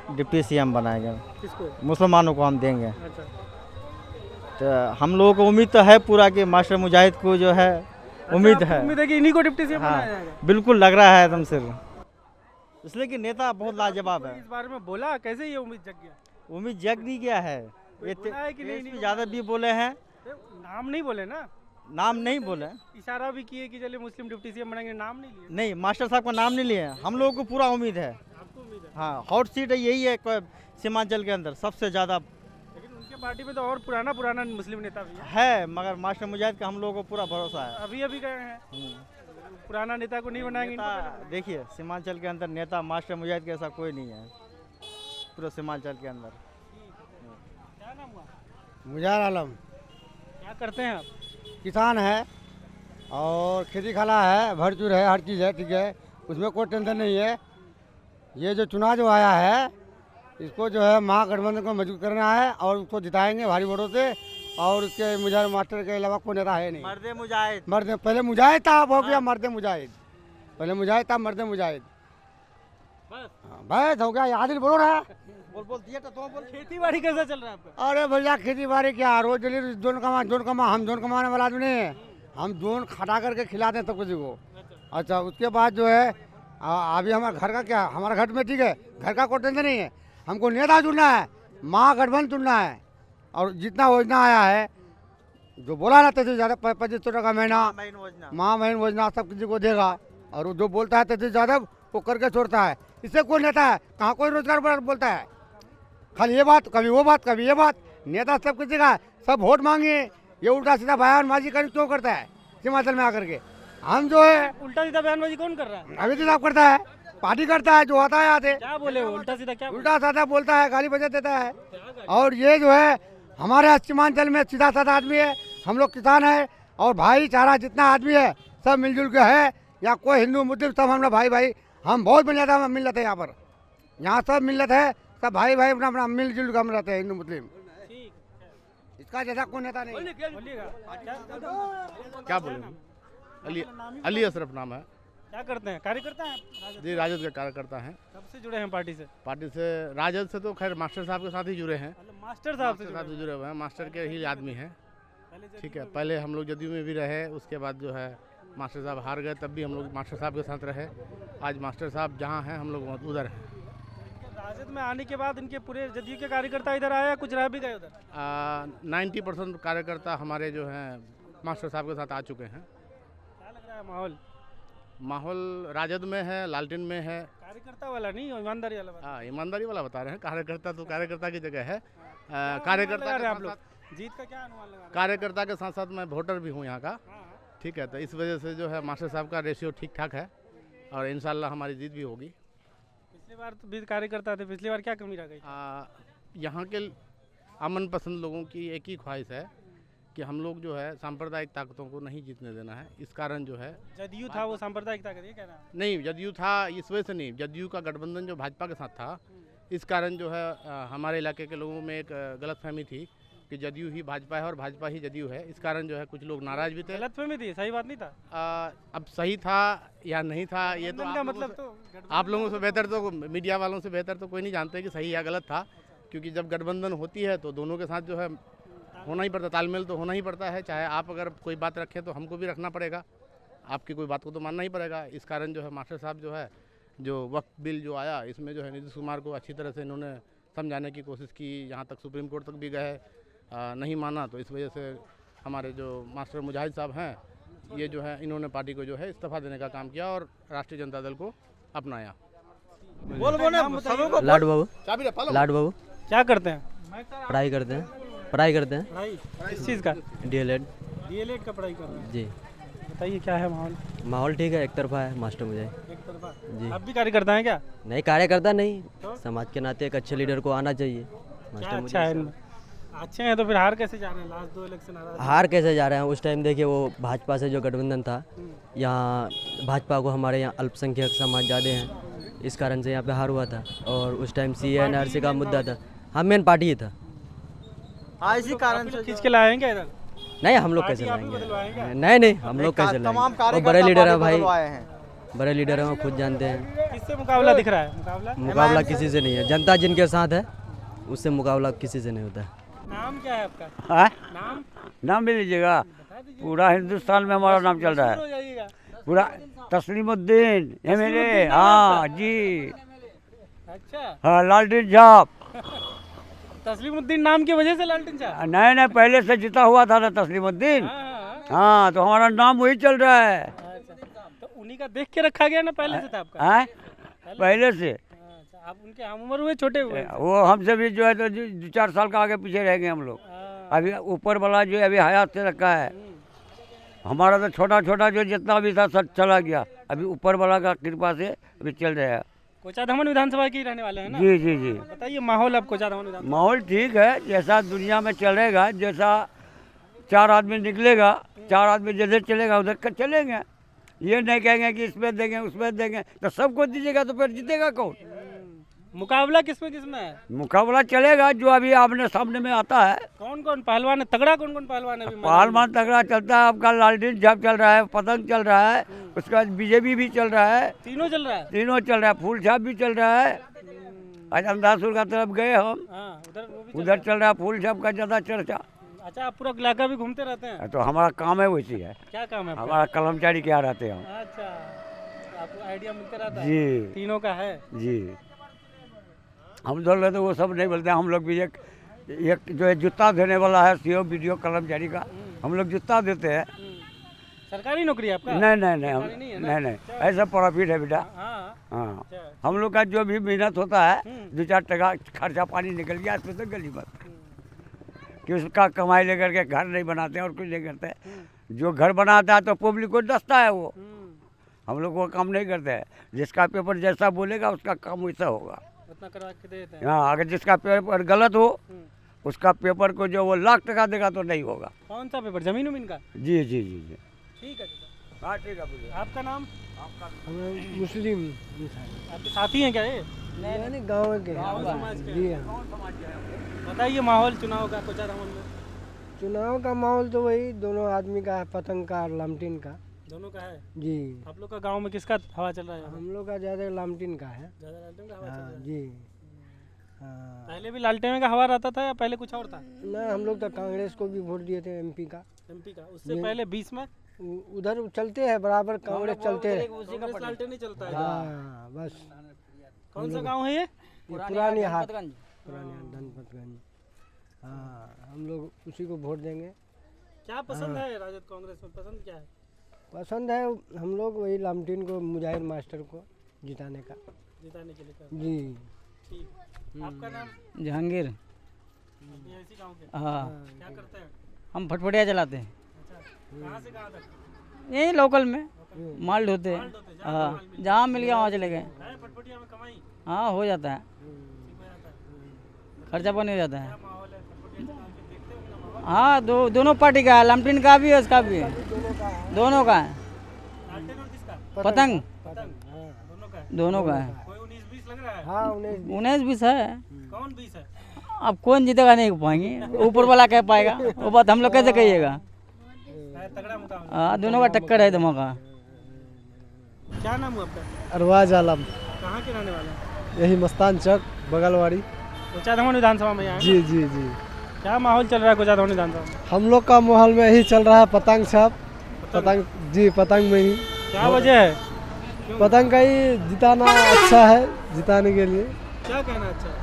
डिप्टी सीएम बनाएंगे, किसको? मुसलमानों को हम देंगे। अच्छा, तो हम लोगों को उम्मीद तो है पूरा कि मास्टर मुजाहिद को जो है उम्मीद है। उम्मीद है कि इन्हीं को डिप्टी सीएम बनाया हाँ, जाएगा? बिल्कुल लग रहा है एकदम से, इसलिए कि नेता बहुत लाजवाब है। इस बारे में बोला, कैसे ये उम्मीद जग गया? उम्मीद जग नहीं गया है, ये बोला है कि नहीं? तेजस्वी यादव भी बोले हैं, नाम नहीं बोले ना, नाम नहीं बोले, इशारा भी किए कि चलिए मुस्लिम डिप्टी सीएम बनाएंगे, नाम नहीं लिए। नहीं, मास्टर साहब का नाम नहीं लिए। हम लोगों को पूरा उम्मीद है। आपको उम्मीद है? हाँ, हॉट सीट है यही है सीमांचल के अंदर सबसे ज़्यादा लेकिन उनके पार्टी में तो और पुराना मुस्लिम नेता भी है, मगर मास्टर मुजाहिद का हम लोगों को पूरा भरोसा है। अभी गए हैं, पुराना नेता को नहीं बनाएंगे। देखिए, सीमांचल के अंदर नेता मास्टर मुजाहिद के ऐसा कोई नहीं है पूरे सीमांचल के अंदर। क्या नाम हुआ? मुजार आलम। क्या करते हैं आप? किसान है और खेती खाला है, भरचूर है, हर चीज़ है, ठीक है, उसमें कोई टेंशन नहीं है। ये जो चुनाव जो आया है, इसको जो है महागठबंधन को मजबूत करना है और उसको जिताएंगे भारी वोटों से। और उसके मुजाहिद मास्टर के अलावा कोई नेता है नहीं। मर्द मुजाहिद, पहले मुजाहिद था, अब हो गया मर्द मुजाहिद। पहले मुजाहिद था, मर्द मुजाहिद, बस हो गया। आदिल बोलो ना, बोल दिया तो बोल। खेती बाड़ी कैसा चल रहा है आपका? अरे भैया खेती बाड़ी क्या, रोज डेली जोन कमा, हम जोन कमाने वाला आदमी नहीं है, हम जोन खटा करके खिलाते हैं सब किसी को। अच्छा, उसके बाद जो है अभी हमारा घर का क्या, हमारा घर में ठीक है, घर का कोई टेंशन नहीं है। हमको नेता चुनना है, महागठबंधन चुनना है। और जितना योजना आया है, जो बोला ना 2500 टका महीना, महामहिम योजना सब किसी को देगा। और जो बोलता है तेजस्वी यादव वो करके छोड़ता है। इससे कोई नेता है कहाँ कोई रोजगार बोलता है? खाली ये बात, कभी वो बात, कभी ये बात। नेता सब किसी का, सब वोट मांगे, ये उल्टा सीधा बयानबाजी क्यों करता है हिमाचल में आकर के? हम जो है उल्टा सीधा बयानबाजी कौन कर रहा है? अभी साहब करता है, पार्टी करता है, जो आता है आते। क्या बोले वो? उल्टा सीधा क्या? उल्टा सीधा बोलता है, गाली बजा देता है। और ये जो है हमारे सीमांचल में सीधा साधा आदमी है, हम लोग किसान है और भाईचारा जितना आदमी है सब मिलजुल के है। या कोई हिंदू मुस्लिम सब हम लोग भाई, हम बहुत मिल जाता है, मिल जाते हैं यहाँ पर। यहाँ सब मिलत है, सब भाई अपना मिलजुल के हम रहते हैं, हिंदू मुस्लिम। इसका जैसा कोई नेता नहीं। क्या बोले? अली अशरफ नाम है। क्या करते हैं? कार्यकर्ता हैं? जी, राजद के कार्यकर्ता हैं। कब से जुड़े हैं पार्टी से? पार्टी से, राजद से तो खैर मास्टर साहब के साथ ही जुड़े हैं। मास्टर साहब से जुड़े हुए हैं, मास्टर के ही आदमी हैं। ठीक है, पहले हम लोग जदयू में भी रहे, उसके बाद जो है मास्टर साहब हार गए, तब भी हम लोग मास्टर साहब के साथ रहे। आज मास्टर साहब जहाँ हैं हम लोग उधर हैं। राजद में आने के बाद इनके पूरे जदयू के कार्यकर्ता इधर आया, कुछ रह भी गए उधर? 90% कार्यकर्ता हमारे जो हैं मास्टर साहब के साथ आ चुके हैं। क्या लग रहा है माहौल राजद में है, लालटेन में है। कार्यकर्ता वाला नहीं, ईमानदारी वाला? हाँ, ईमानदारी वाला बता रहे हैं। कार्यकर्ता तो कार्यकर्ता की जगह है। कार्यकर्ता आप लोग जीत का क्या अनुमान लगा? कार्यकर्ता के साथ साथ मैं वोटर भी हूँ यहाँ का। ठीक है, तो इस वजह से जो है मास्टर साहब का रेशियो ठीक ठाक है और इंशाल्लाह हमारी जीत भी होगी। पिछली बार तो भी कार्यकर्ता थे, पिछली बार क्या कमी रह गई? यहाँ के अमन पसंद लोगों की एक ही ख्वाहिश है कि हम लोग जो है सांप्रदायिक ताकतों को नहीं जीतने देना है। इस कारण जो है जदयू था वो सांप्रदायिक ताकत, ये कहना है? नहीं, जदयू था इस वजह से नहीं, जदयू का गठबंधन जो भाजपा के साथ था, इस कारण जो है हमारे इलाके के लोगों में एक गलतफहमी थी कि जदयू ही भाजपा है और भाजपा ही जदयू है। इस कारण जो है कुछ लोग नाराज भी थे। गलतफहमी थी, सही बात नहीं था। अब सही था या नहीं था ये तो आप लोगों से बेहतर, तो मीडिया वालों से बेहतर तो कोई नहीं जानते कि सही या गलत था, क्योंकि जब गठबंधन होती है तो दोनों के साथ जो है होना ही पड़ता, तालमेल तो होना ही पड़ता है। चाहे आप अगर कोई बात रखें तो हमको भी रखना पड़ेगा, आपकी कोई बात को तो मानना ही पड़ेगा। इस कारण जो है मास्टर साहब जो है, जो वक्फ बिल जो आया, इसमें जो है नीतीश कुमार को अच्छी तरह से इन्होंने समझाने की कोशिश की, यहाँ तक सुप्रीम कोर्ट तक भी गए, नहीं माना। तो इस वजह से हमारे जो मास्टर मुजाहिद साहब हैं, ये जो है इन्होंने पार्टी को जो है इस्तीफा देने का काम किया और राष्ट्रीय जनता दल को अपनाया। लाडू बाबू क्या करते हैं? पढ़ाई करते हैं पढ़ाई किस चीज़ का? डीएलएड डीएलएड का पढ़ाई कर रहे हैं। जी। बताइए क्या है माहौल? माहौल ठीक है, एक तरफा है मास्टर मुझे। एक तरफा जी। आप भी कार्यकर्ता हैं क्या? नहीं, कार्यकर्ता नहीं, तो? समाज के नाते एक अच्छे लीडर को आना चाहिए। क्या अच्छा है इनमें? अच्छे हैं तो फिर हार कैसे जा रहे हैं? लास्ट 2 इलेक्शन हार कैसे जा रहे हैं? उस टाइम देखिए वो भाजपा से जो गठबंधन था, यहाँ भाजपा को हमारे यहाँ अल्पसंख्यक समाज ज़्यादा हैं, इस कारण से यहाँ पे हार हुआ था। और उस टाइम CA/NRC का मुद्दा था। हाँ, मेन पार्टी ही था। हाँ, इसी कारण से खींच के लाए हैं क्या इधर? नहीं, हम लोग कैसे लाएंगे? नहीं, हम लोग कैसे लाएंगे? वो बड़े लीडर है भाई, बड़े लीडर हैं, वो खुद जानते हैं। किससे मुकाबला दिख रहा है? मुकाबला किसी से नहीं है, जनता जिनके साथ है उससे मुकाबला किसी से नहीं होता है। नाम क्या है आपका? हाँ? नाम भी लीजिएगा। पूरा हिंदुस्तान में हमारा नाम चल रहा हो है, जाइएगा। पूरा तस्लीमुद्दीन MLA। हाँ जी। अच्छा, हाँ, लालटेन छाप। तस्लीमुद्दीन नाम की वजह से लालटेन छाप? नहीं, पहले से जीता हुआ था ना तस्लीमुद्दीन। हाँ, तो हमारा नाम वही चल रहा है। अच्छा, तो उन्हीं का देख के रखा गया ना, पहले से था आपका? हाँ, पहले से। अच्छा, आप उनके हम उम्र हुए, छोटे हुए? वो हमसे भी जो है तो 2-4 साल का आगे पीछे रह गए हम लोग। अभी ऊपर वाला जो है अभी हयात से रखा है। हमारा तो छोटा छोटा जो जितना भी था सब चला गया, अभी ऊपर वाला का कृपा से अभी चल रहा है। कोचाधामन विधानसभा के रहने वाले हैं ना? जी जी जी। बताइए माहौल अब कोचाधामन विधानसभा? माहौल ठीक है, जैसा दुनिया में चलेगा, जैसा 4 आदमी निकलेगा, 4 आदमी जैसे चलेगा उधर चलेंगे। ये नहीं कहेंगे कि इसमें देंगे उसमें देंगे, तो सबको दीजिएगा तो फिर जीतेगा कौन? मुकाबला किसमें है? मुकाबला चलेगा जो अभी आपने सामने में आता है। कौन कौन पहलवान है तगड़ा? कौन कौन पहलवान है? पहलवान तगड़ा चलता है आपका, लालटेन छाप चल रहा है, पतंग चल रहा है, उसके बाद बीजेपी भी चल रहा है। तीनों चल रहा है? तीनों चल रहा है, फूल छाप भी चल रहा है। आज अंदासुर का तरफ गए हम, उधर चल रहा है फूल छाप का ज़्यादा चर्चा। अच्छा, आप पूरा इलाका भी घूमते रहते हैं? तो हमारा काम है वैसी है। क्या काम है? हमारा कर्मचारी क्या रहते हैं हम। अच्छा, आपको आइडिया मिलते रहता है? जी। तीनों का है? जी। हम लोग तो वो सब नहीं बोलते, हम लोग भी एक जो है जूता देने वाला है CO BDO कर्मचारी का, हम लोग जूता देते हैं। सरकारी नौकरी है आपका? नहीं, ऐसा प्रॉफिट है बेटा। हाँ, हम लोग का जो भी मेहनत होता है 2-4 टका खर्चा पानी निकल गया, इसमें तो गली मत कि उसका कमाई लेकर के घर नहीं बनाते और कुछ नहीं करते। जो घर बनाता है तो पब्लिक को दसता है, वो हम लोग वो काम नहीं करते हैं। जिसका पेपर जैसा बोलेगा उसका काम वैसा होगा, उतना करवा के देते हैं। हाँ, अगर जिसका पेपर गलत हो उसका पेपर को जो वो लाख टका देगा तो नहीं होगा। कौन सा पेपर? जमीन उमीन का? जी जी जी जी। ठीक है। हाँ ठीक है। आपका नाम? मुस्लिम। आपके साथी हैं क्या ये? नहीं, गाँव के जी। हाँ, बताइए माहौल चुनाव का कोचाधामन में? चुनाव का माहौल तो वही दोनों आदमी का है, पतंग का और लामटिन का। दोनों का है जी। आप लोग का गांव में किसका हवा चल रहा है? हम लोग का ज़्यादा लामटिन का है। ज़्यादा लालटेन का हवा चल रहा है? जी। हाँ। पहले भी लालटेन का हवा रहता था या पहले कुछ और था? ना, हम लोग तो कांग्रेस को भी वोट दिए थे, MP का। उससे पहले 20 में उधर चलते हैं बराबर, कांग्रेस चलते हैं। लालटेन नहीं चलता है? हाँ, बस। कौन सा गाँव है ये? पुरानी हाट, धनपतगंज। हाँ, हम लोग उसी को वोट देंगे। क्या पसंद है राजद कांग्रेस में? पसंद क्या है? पसंद है हम लोग वही लामटिन को, मुजाहिद मास्टर को जिताने के लिए। जी। ठीक। आपका नाम? जहांगीर। इसी गांव के? हाँ। क्या करते हैं? हम फटफटिया चलाते हैं। अच्छा, कहाँ से कहाँ तक? यही लोकल में माल ढोते हैं। हाँ, जहाँ मिल गया वहाँ चले गए। फटफटिया में कमाई? हाँ, हो जाता है, खर्चा पानी हो जाता है। हाँ, दोनों पार्टी का है, लामटिन का भी है, उसका भी है, दोनों का है। पतंग दोनों का है। 19-20 लग रहा है? हाँ, 19-20 है। कौन 20 है? अब कौन जीतेगा नहीं पाएंगे, ऊपर वाला कह पाएगा, वो बात हम लोग कैसे कहिएगा। तगड़ा मुकाबला। हाँ, दोनों का टक्कर है धमाका। क्या नाम है आपका? अरवाज आलम। कहाँ के रहने वाले हैं? यही मस्तान चौक बगलवाड़ी। कोचाधामन विधानसभा में यहाँ? जी जी जी। क्या माहौल चल रहा है कोचाधामन विधानसभा में? हम लोग का माहौल में यही चल रहा है, पतंग छाप। पतंग जी, पतंग में ही। क्या वजह है? पतंग का ही जिताना अच्छा है, जिताने के लिए। क्या कहना अच्छा है?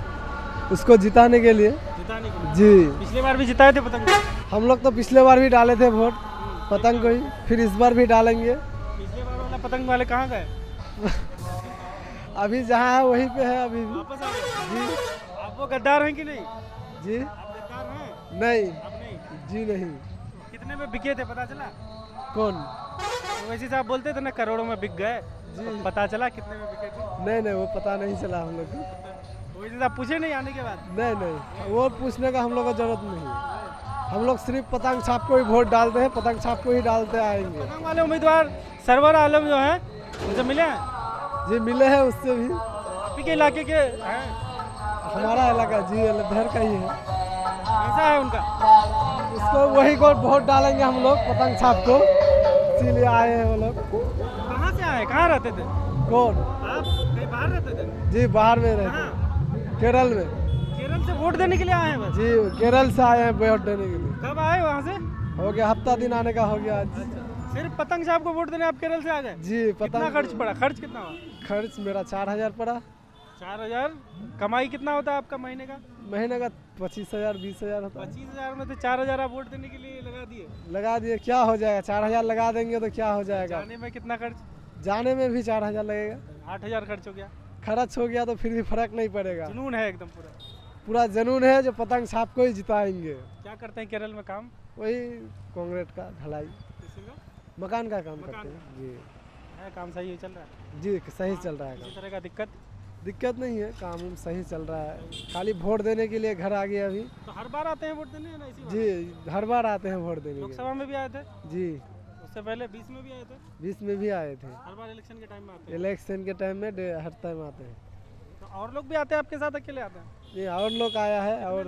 उसको जिताने के लिए। जिताने के लिए? जी। पिछली बार भी जिताए थे पतंग को? हम लोग तो पिछले बार भी डाले थे वोट पतंग को ही, फिर इस बार भी डालेंगे। पिछले बार वाला पतंग वाले कहाँ गए? अभी जहाँ है वहीं पे है अभी भी। वापस आ गए? जी। आप वो गद्दार हैं कि नहीं? जी आप गद्दार हैं? नहीं। आप नहीं? जी नहीं। कितने में बिके थे पता चला? कौन? तो वैसे से आप बोलते थे ना करोड़ों में बिक गए, तो पता चला कितने में बिके थे? नहीं नहीं, वो पता नहीं चला हम लोग को। वैसे से आप पूछे नहीं आने के बाद? नहीं नहीं, वो पूछने का हम लोग को जरूरत नहीं। हम लोग सिर्फ पतंग छाप को ही वोट डालते हैं, पतंग छाप को ही डालते आएंगे। पतंग वाले उम्मीदवार सरवर आलम जो हैं उनसे मिले हैं? जी मिले हैं उससे भी। आप ही के इलाके के हैं? हमारा इलाका जी लद्दर का ही है। कैसा है उनका? उसको वही को वोट डालेंगे हम लोग पतंग छाप को, इसीलिए आए हैं वो लोग। कहाँ से आए? कहाँ रहते थे? कौन? आप कहीं बाहर रहते थे? जी बाहर में रहते, केरल में। केरल से वोट देने के लिए आए हैं बस? जी केरल से आए हैं वोट देने के लिए। कब आए वहाँ से? हो गया हफ्ता दिन आने का हो गया आज। सिर्फ पतंग छाप को वोट देने आप केरल से आ गए? जी। कितना खर्च पड़ा? खर्च कितना हुआ? खर्च मेरा 4000 पड़ा। 4000? कमाई कितना होता है आपका महीने का? महीने का 25,000 20,000 होता है। 25,000 में तो 4000 आप वोट देने के लिए लगा दिए? लगा दिए, क्या हो जाएगा? 4000 लगा देंगे तो क्या हो जाएगा? जाने में कितना खर्च? जाने में भी 4000 लगेगा। 8000 खर्च हो गया। खर्च हो गया तो फिर भी फर्क नहीं पड़ेगा। जुनून है एकदम पूरा? पूरा जुनून है जो पतंग छाप को ही जिताएंगे। क्या करते हैं केरल में काम? वही कांक्रीट का ढलाई, मकान का काम करते हैं। जी है काम सही चल रहा है? जी सही चल रहा है किसी काम। तरह का दिक्कत नहीं है, काम सही चल रहा है। खाली वोट देने के लिए घर आ गए अभी। तो हर बार आते हैं वोट देने या ना इसी बार? जी हर बार आते हैं वोट देने के लिए। लोकसभा में भी आए थे? जी। उससे पहले 20 में भी आए थे? 20 में भी आए थे। हर बार इलेक्शन के टाइम में आते हैं? इलेक्शन के टाइम में हर टाइम आते हैं। तो और लोग भी आते हैं आपके साथ, अकेले आते हैं? ये और लोग आया है, और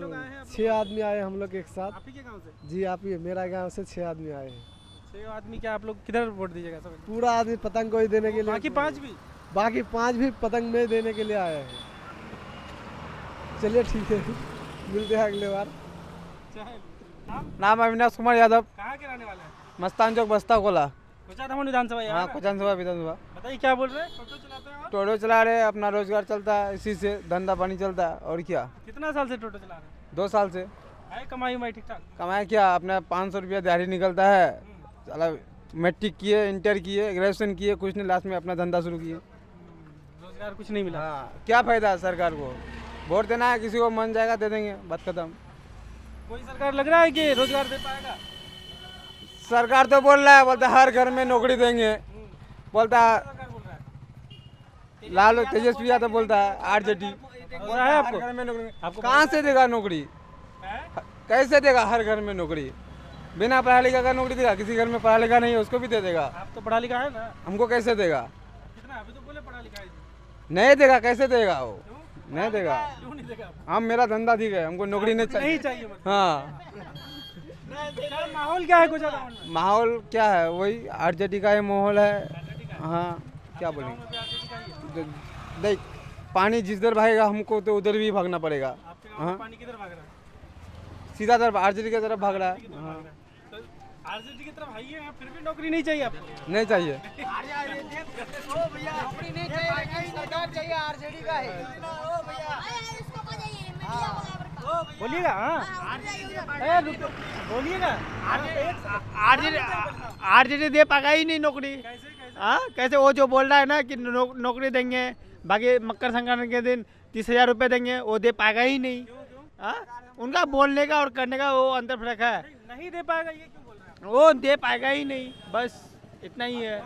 6 आदमी आए हम लोग एक साथ। आप ही के गाँव से? जी आप ही, मेरा गाँव से 6 आदमी आए हैं। 6 आदमी क्या आप लोग किधर वोट दीजिएगा? सब पूरा आदमी पतंग को ही देने के लिए। बाकी 5 भी? बाकी 5 भी पतंग में देने के लिए आए हैं। चलिए ठीक है, मिलते हैं अगले बार। नाम अविनाश कुमार यादव। कहाँ के रहने वाले हैं? मस्तान चौक बस्ता कोला। कोचाधामन विधानसभा? हाँ विधानसभा विधानसभा। बताइए क्या बोल रहे हैं? टोटो चलाते हैं आप? टोटो चला रहे, अपना रोजगार चलता है, इसी से धंधा पानी चलता है और क्या। कितना साल से टोटो चला रहे हैं? 2 साल से। है कमाई उमाई ठीक ठाक? कमाया क्या, अपना 500 रुपया दिहाड़ी निकलता है। साला मैट्रिक किए, इंटर किए, ग्रेजुएशन किए, कुछ नहीं, लास्ट में अपना धंधा शुरू किए। रोजगार कुछ नहीं मिला? हाँ क्या फायदा है सरकार को? वोट देना है, किसी को मन जाएगा दे देंगे, बात खत्म। कोई सरकार लग रहा है कि रोजगार दे पाएगा? सरकार तो बोल रहा है, बोलता है हर घर में नौकरी देंगे, बोलता है लालू तेजस्वी यादव बोलता है आरजेडी। है आपको? घर में नौकरी कहाँ से देगा नौकरी? कैसे देगा हर घर में नौकरी? बिना पढ़ा लिखा का नौकरी देगा? किसी घर में पढ़ा लिखा नहीं है उसको भी दे देगा। आप तो पढ़ा लिखा है ना? हमको कैसे देगा? कितना? अभी तो बोले पढ़ा लिखा है। नहीं देगा, कैसे देगा वो? नहीं देगा। क्यों नहीं देगा? हम मेरा धंधा ठीक है, हमको नौकरी नहीं चाहिए। नहीं चाहिए मतलब? हाँ। माहौल क्या है कोचाधामन में? माहौल क्या है, वही आरजेडी का ही माहौल है। हाँ क्या बोलेंगे, देख पानी जिस दर भागेगा हमको तो उधर भी भागना पड़ेगा। हाँ? पानी किधर भाग रहा है? सीधा तरफ आरजेडी की तरफ भाग रहा है। हाँ। आरजेडी की तरफ आइए हैं, फिर भी नौकरी नहीं चाहिए आपको? नहीं चाहिए। नौकरी नहीं चाहिए, सरकार चाहिए आरजेडी का है। बोलिएगा। हाँ बोलिएगा। आरजेडी दे पाएगा ही नहीं नौकरी। हाँ कैसे? वो जो बोल रहा है ना कि नौकरी देंगे, बाकी मकर संक्रांति के दिन 30,000 रुपये देंगे, वो दे पाएगा ही नहीं। हाँ उनका बोलने का और करने का वो अंतर फर्क है। नहीं दे पाएगा ये क्यों बोल रहा है? वो दे पाएगा ही नहीं, बस इतना ही है।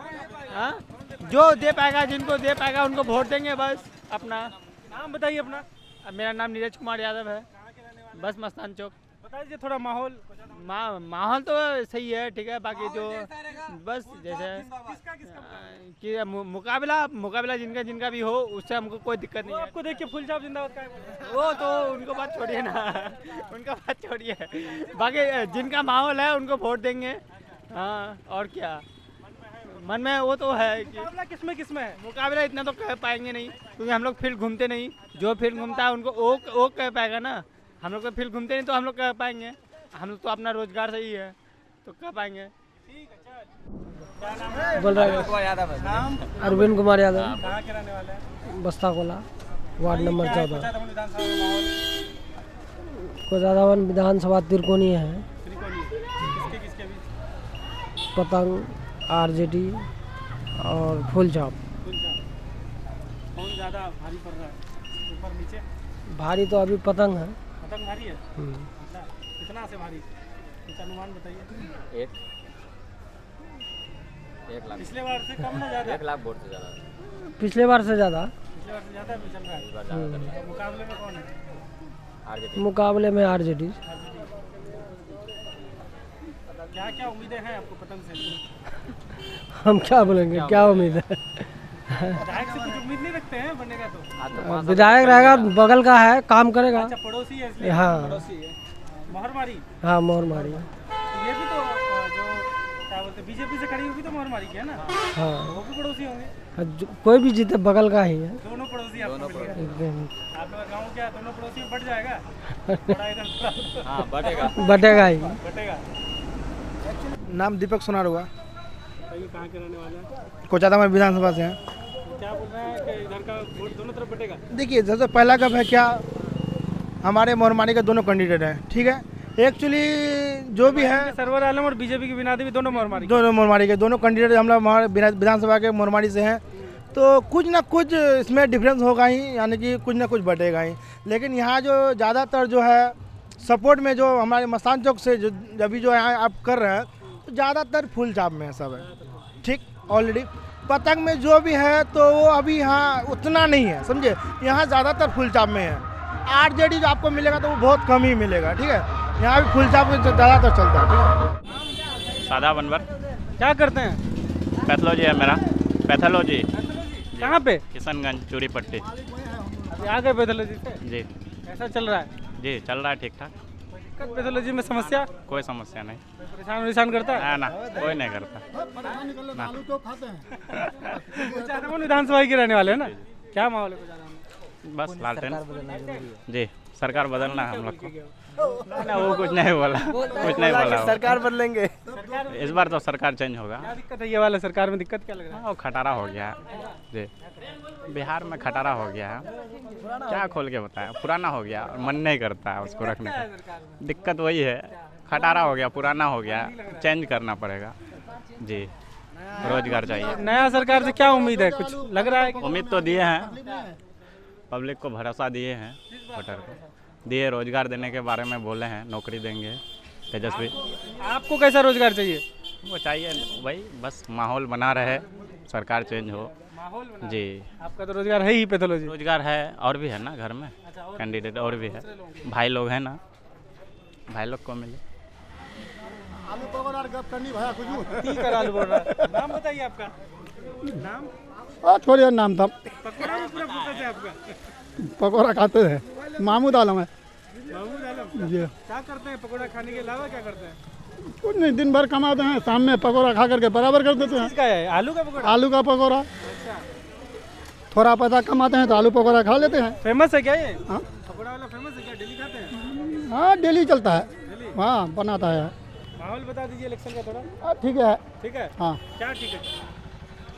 हाँ जो दे पाएगा, जिनको दे पाएगा उनको वोट देंगे बस। अपना नाम बताइए अपना। मेरा नाम नीरज कुमार यादव है, बस मस्तान चौक। बताइए थोड़ा माहौल। माहौल तो सही है, ठीक है। बाकी जो बस जैसे कि मुकाबला जिनका भी हो, उससे हमको कोई दिक्कत नहीं है। आपको देख के फुल छाप जिंदाबाद का है? वो तो उनको बात छोड़िए ना, उनका बात छोड़िए। बाकी जिनका माहौल है उनको वोट देंगे। हाँ और क्या मन में वो तो है कि मुकाबला किसमें है? मुकाबला इतना तो कह पाएंगे नहीं, क्योंकि हम लोग फील्ड घूमते नहीं। जो फील्ड घूमता है उनको वो कह पाएगा ना। हम लोग तो फील्ड घूमते नहीं तो हम लोग कह पाएंगे? हम लोग तो अपना रोजगार सही है तो कह पाएंगे। बोल रहा है नाम? अरविंद कुमार यादव। कहाँ के रहने वाले हैं? बस्ता कोला। Ward number 14। कोचाधामन विधानसभा में माहौल कोचाधामन विधानसभा त्रिकोणीय है। त्रिकोणीय। किसके किसके बीच? पतंग, आरजेडी और फूलचाप। कौन ज़्यादा भारी पड़ रहा है, ऊपर नीचे? भारी तो अभी पतंग है। पतंग भारी है। अच्छा, कितना से भारी, कुछ अनुमान बताइए। 1 लाख। पिछले बार से कम ना ज़्यादा? 1 लाख वोट से ज़्यादा। पिछले बार से ज़्यादा। पिछले बार से ज़्यादा भी चल रहा है। इस बार ज़्यादा चल रहा है। मुकाबले में कौन है? आरजेडी। मुकाबले में आरजेडी। क्या क्या उम्मीदें हैं आपको पतंग से? हम क्या बोलेंगे, क्या उम्मीद है। विधायक से कुछ उम्मीद नहीं रखते हैं बनने का? तो विधायक रहेगा, बगल का है, काम करेगा। अच्छा, पड़ोसी है इसलिए। हाँ। पड़ोसी है। मोहर मारी। हाँ, मोहर मारी। ये भी तो जो क्या बोलते हैं, बीजेपी से खड़ी हुई तो मोहर मारी की है ना? हाँ। वो भी पड़ोसी होंगे। कोई भी जीते बगल का ही है। दोनों पड़ोसी आपको मिल गए। एकदम। आपका गाँव क्या दोनों पड़ोसी में बढ़ जाएगा? बड़ा इधर हाँ, बढ़ेगा। बढ़ेगा ही। बटेगा। नाम दीपक सोनार हुआ। बताइए कहाँ के रहने वाले हैं? कोचाधामन विधानसभा से हैं। क्या बोल रहे हैं कि इधर का वोट दोनों तरफ बटेगा? देखिए, सबसे पहला कब है क्या, हमारे मोहरमानी के दोनों कैंडिडेट हैं, ठीक है। एक्चुअली जो भी है, सरवर आलम और बीजेपी की बिना देवी दोनों मोहरमारी। दोनों मोहरमारी के दोनों कैंडिडेट हम लोग विधानसभा के मोहरमारी से हैं, तो कुछ ना कुछ इसमें डिफरेंस होगा ही, यानी कि कुछ ना कुछ बढ़ेगा ही। लेकिन यहाँ जो ज़्यादातर जो है सपोर्ट में जो हमारे मसान चौक से जो अभी जो यहाँ आप कर रहे हैं, तो ज़्यादातर फुल चाप में सब है, ठीक। ऑलरेडी पतंग में जो भी है तो वो अभी यहाँ उतना नहीं है, समझे। यहाँ ज़्यादातर फुल चाप में है। आरजेडी जो आपको मिलेगा तो वो बहुत कम ही मिलेगा, ठीक है। यहाँ भी फुल चाप में ज़्यादातर चलता है, ठीक है। सादा बनवर। क्या करते हैं? पैथोलॉजी है मेरा। पैथोलॉजी। कहाँ पे? किशनगंज चूड़ी पट्टी। अभी आ गए पैथोलॉजी से? जी। कैसा चल रहा है? जी, चल रहा है ठीक ठाक। दिक्कत पैथोलॉजी में समस्या? कोई समस्या नहीं। परेशान करता है? ना, कोई नहीं करता। कोचाधामन विधानसभा के रहने वाले हैं ना? क्या माहौल है कोचाधामन में? बस लालटेन। जी, सरकार बदलना है हम लोग को। ना, वो कुछ नहीं बोला, कुछ नहीं बोला। सरकार बदलेंगे इस बार तो सरकार चेंज होगा। क्या दिक्कत है ये वाला सरकार में? दिक्कत क्या लग रहा है? वो खटारा हो गया है जी, बिहार में खटारा हो गया है। क्या खोल के बताया, पुराना हो गया, मन नहीं करता है उसको रखने का। दिक्कत वही है, खटारा हो गया, पुराना हो गया, चेंज करना पड़ेगा जी। रोजगार चाहिए। नया सरकार से क्या उम्मीद है, कुछ लग रहा है? उम्मीद तो दिए हैं, पब्लिक को भरोसा दिए हैं, वोटर को दिए, रोजगार देने के बारे में बोले हैं, नौकरी देंगे तेजस्वी। आपको कैसा रोजगार चाहिए? वो चाहिए भाई, बस माहौल बना रहे, सरकार चेंज हो। माहौल बना जी। आपका तो रोजगार है ही पैथोलॉजी। रोजगार है, और भी है ना घर में कैंडिडेट, और भी है, भाई लोग हैं ना, भाई लोग को मिले। आलू पकौड़ा करनी भाई कुछ ठीक है। आलू बोल रहा है। नाम बताइए आपका। नाम? छोड़िए नाम था। पकौड़ा में पूरा फोकस है आपका? पकौड़ा खाते हैं। महमूद आलम है। महमूद आलम जी। क्या करते हैं पकौड़ा खाने के अलावा? क्या करते हैं? कुछ नहीं, दिन भर कमाते हैं, शाम में पकौड़ा खा करके बराबर कर देते हैं। किसका है? आलू का पकौड़ा? आलू का पकौड़ा। अच्छा। थोड़ा पैसा कमाते हैं तो आलू पकौड़ा खा लेते हैं। फेमस है क्या ये? हाँ, पकौड़ा वाला फेमस है क्या? डेली खाते हैं? हाँ, डेली चलता है। हाँ, बनाता है। माहौल बता दीजिए इलेक्शन का थोड़ा। ठीक है। ठीक है। हाँ, क्या ठीक है?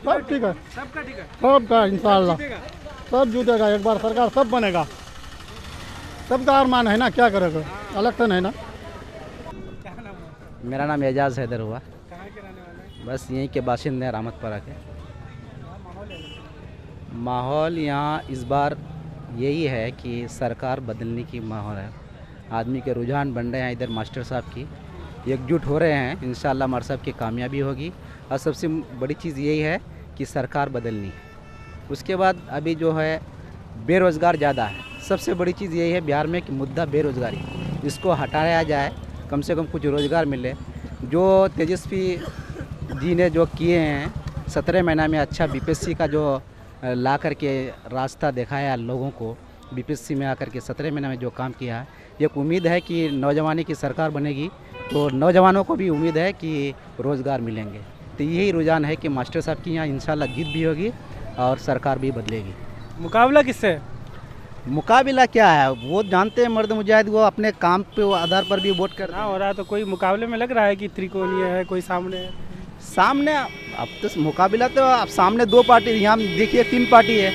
सब ठीक है। सबका ठीक है? सबका इंशाल्लाह जीतेगा? सब जीतेगा, एक बार सरकार सब बनेगा। सबका अरमान है ना, क्या करेगा, इलेक्शन है ना। क्या नाम है? मेरा नाम एजाज हैदर हुआ। कहाँ के रहने वाले हैं? बस यहीं के बाशिंदे हैं, रामतपुरा के। माहौल यहाँ इस बार यही है कि सरकार बदलने की माहौल है। आदमी के रुझान बन रहे हैं इधर, मास्टर साहब की एकजुट हो रहे हैं। इंशाल्लाह मास्टर साहब की कामयाबी होगी। और सबसे बड़ी चीज़ यही है कि सरकार बदलनी है। उसके बाद अभी जो है बेरोज़गार ज़्यादा है। सबसे बड़ी चीज़ यही है बिहार में कि मुद्दा बेरोज़गारी, इसको हटाया जाए, कम से कम कुछ रोज़गार मिले। जो तेजस्वी जी ने जो किए हैं 17 महीना में, अच्छा बीपीएससी का जो ला करके रास्ता दिखाया लोगों को, बीपीएससी में आकर के 17 महीना में जो काम किया है, एक उम्मीद है कि नौजवानी की सरकार बनेगी तो नौजवानों को भी उम्मीद है कि रोज़गार मिलेंगे। तो यही रुझान है कि मास्टर साहब की यहाँ इंशाल्लाह जीत भी होगी और सरकार भी बदलेगी। मुकाबला किससे है? मुकाबला क्या है, वो जानते हैं मर्द मुजाहिद, वो अपने काम पे आधार पर भी वोट कर हो रहा है। तो कोई मुकाबले में लग रहा है कि त्रिकोणीय है, कोई सामने है? सामने अब तो मुकाबला तो अब सामने दो पार्टी, यहाँ देखिए 3 पार्टी है,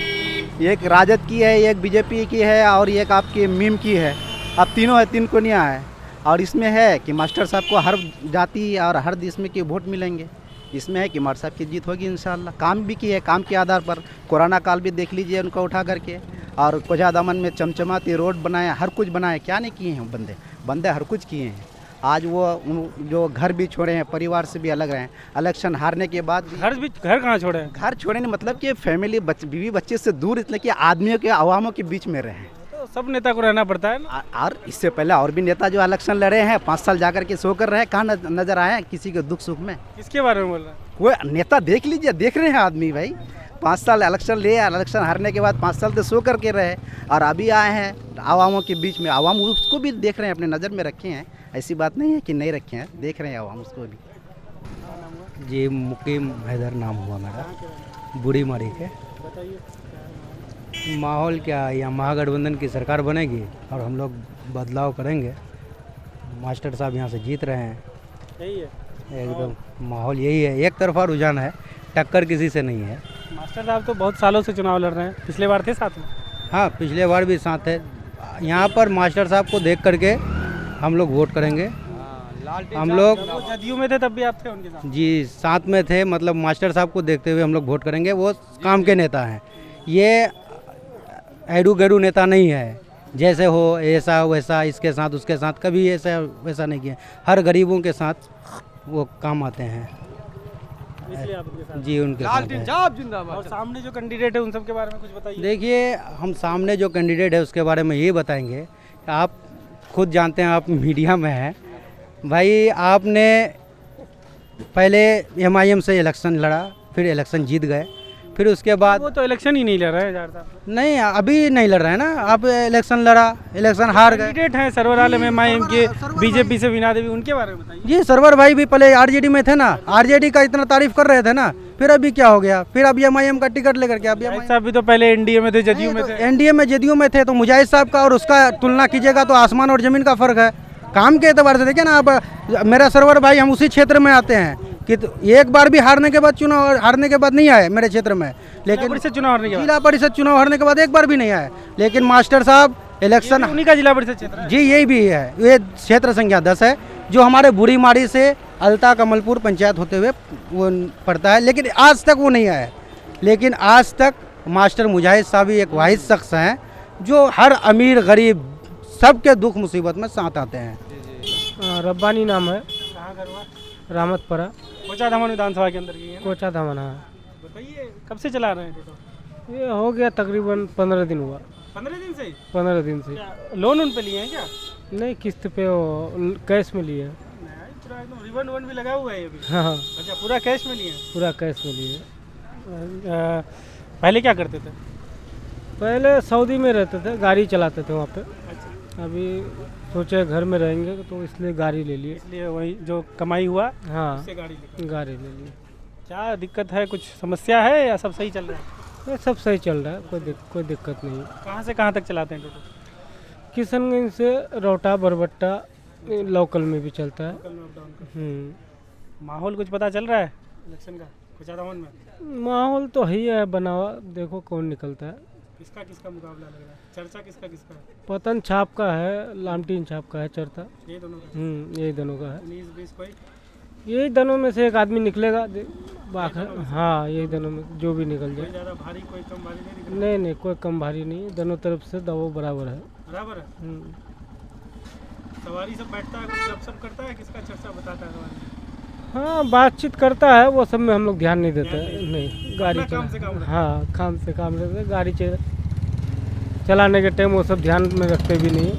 एक राजद की है, एक बीजेपी की है और एक आपकी मीम की है। अब तीनों है, तीन कोनियाँ है। और इसमें है कि मास्टर साहब को हर जाति और हर देश में के वोट मिलेंगे। इसमें है कि मास्टर साहब की जीत होगी इंशाल्लाह। काम भी किए, काम के आधार पर कोरोना काल भी देख लीजिए उनको उठा करके, और कोचा दामन में चमचमाती रोड बनाया, हर कुछ बनाया। क्या नहीं किए हैं बंदे हर कुछ किए हैं। आज वो जो घर भी छोड़े हैं, परिवार से भी अलग रहे हैं। इलेक्शन हारने के बाद घर कहाँ छोड़े हैं? घर छोड़े नहीं, मतलब कि फैमिली बीवी बच्चे से दूर, इसलिए कि आदमियों के अवामों के बीच में रहे। तो सब नेता को रहना पड़ता है ना। और इससे पहले और भी नेता जो इलेक्शन लड़े हैं 5 साल जाकर के सो कर रहे हैं, कहाँ नजर आए हैं किसी के दुख सुख में? किसके बारे में बोल रहे हैं? कोई नेता देख लीजिए, देख रहे हैं आदमी भाई। 5 साल इलेक्शन लिए, इलेक्शन हारने के बाद 5 साल तो सो करके रहे, और अभी आए हैं आवामों के बीच में। आवाम उसको भी देख रहे हैं, अपने नज़र में रखे हैं। ऐसी बात नहीं है कि नहीं रखे हैं, देख रहे हैं आवाम उसको भी। जी मुकीम हैदर नाम हुआ मेरा, बूढ़ी मारी के। माहौल क्या, यहाँ महागठबंधन की सरकार बनेगी और हम लोग बदलाव करेंगे। मास्टर साहब यहाँ से जीत रहे हैं। यही है एकदम माहौल यही है, एक तरफा रुझान है, टक्कर किसी से नहीं है। मास्टर साहब तो बहुत सालों से चुनाव लड़ रहे हैं, पिछले बार थे साथ में। हाँ, पिछले बार भी साथ है। यहाँ पर मास्टर साहब को देख करके हम लोग वोट करेंगे। हम लोग जदयू में थे तब भी आप थे उनके साथ? जी साथ में थे, मतलब मास्टर साहब को देखते हुए हम लोग वोट करेंगे। वो काम के नेता हैं, ये ऐडू गैडू नेता नहीं है। जैसे हो ऐसा वैसा, इसके साथ उसके साथ, कभी ऐसा वैसा नहीं किया। हर गरीबों के साथ वो काम आते हैं, इसलिए आप उनके साथ? जी उनके साथ हैं। और सामने जो कैंडिडेट है उन सब के बारे में कुछ बताइए। देखिए, हम सामने जो कैंडिडेट है उसके बारे में ये बताएंगे कि आप खुद जानते हैं, आप मीडिया में हैं भाई। आपने पहले MIM से इलेक्शन लड़ा, फिर इलेक्शन जीत गए, फिर उसके बाद वो तो इलेक्शन ही नहीं लड़ रहे हैं यार साहब। नहीं, अभी नहीं लड़ रहे हैं ना। आप इलेक्शन लड़ा, इलेक्शन हार गए। कैंडिडेट हैं सरवर आलम MIM के, बीजेपी से वीणा देवी, उनके बारे में बताइए। ये सरवर भाई भी पहले RJD में थे ना, RJD का इतना तारीफ कर रहे थे ना, फिर अभी क्या हो गया? फिर अभी MIM का टिकट लेकर के अभी साहब भी तो पहले NDA में थे, जदयू में थे। NDA में जदयू में थे, तो मुजाहिद साहब का और उसका तुलना कीजिएगा तो आसमान और ज़मीन का फ़र्क है। काम के एतबार से देखिए ना आप, मेरा सरवर भाई, हम उसी क्षेत्र में आते हैं कि एक बार भी हारने के बाद, चुनाव हारने के बाद नहीं आए मेरे क्षेत्र में। लेकिन चुनाव हारने के बाद, जिला परिषद चुनाव हारने के बाद एक बार भी नहीं आए। लेकिन मास्टर साहब इलेक्शन, उन्हीं का जिला परिषद क्षेत्र जी यही भी है, ये क्षेत्र संख्या 10 है, जो हमारे बूढ़ी माड़ी से अलता कमलपुर पंचायत होते हुए वो पड़ता है। लेकिन आज तक वो नहीं आया। लेकिन आज तक मास्टर मुजाहिद साहब ही एक वाहिद शख्स हैं जो हर अमीर गरीब सबके दुख मुसीबत में साथ आते हैं। रब्बानी नाम है। कहाँ घर हुआ? रहमतपुरा, कोचा धामन विधानसभा के अंदर की है। कोचा धामन, हाँ। बताइए कब से चला रहे हैं टोटो? ये हो गया तकरीबन 15 दिन हुआ। 15 दिन से? 15 दिन से। लोन उन पे लिए हैं क्या? नहीं, किस्त पे वो कैश में लिए। पूरा एकदम रिबन वन भी लगा हुआ है अभी? हाँ। अच्छा, पूरा कैश में लिए? पूरा कैश में लिए। पहले क्या करते थे? पहले सऊदी में रहते थे, गाड़ी चलाते थे वहाँ पे। अच्छा। अभी सोचे घर में रहेंगे तो इसलिए गाड़ी ले लिए। इसलिए वही जो कमाई हुआ, हाँ, उससे गाड़ी ले ली। क्या दिक्कत है, कुछ समस्या है या सब सही चल रहा है? ये सब सही चल रहा है, कोई दिक्कत नहीं। कहाँ से कहाँ तक चलाते हैं टोटो? किशनगंज से रोहटा, बरबट्टा, लोकल में भी चलता है। माहौल कुछ पता चल रहा है इलेक्शन का कोचा धामन में? माहौल तो ही है बना हुआ, देखो कौन निकलता है। किसका मुकाबला लग रहा है? चर्चा किसका है? पतन छाप का है, लामटीन छाप का है चर्चा। ये दोनों का? यही दोनों का है। 19-20 कोई? यही दोनों में से एक आदमी निकलेगा। हाँ, यही दोनों में जो भी निकल जाए। ज़्यादा भारी कोई कम भारी नहीं, कोई कम भारी नहीं है। दोनों तरफ से दबाव बराबर है। बराबर है। सवारी सब बैठता है, कुछ सब करता है, किसका चर्चा बताता है सवारी? हाँ, बातचीत करता है, वो सब में हम लोग ध्यान नहीं देते। नहीं, गाड़ी काम से काम, हाँ, काम से काम लेते। गाड़ी चलाने के टाइम वो सब ध्यान में रखते भी नहीं।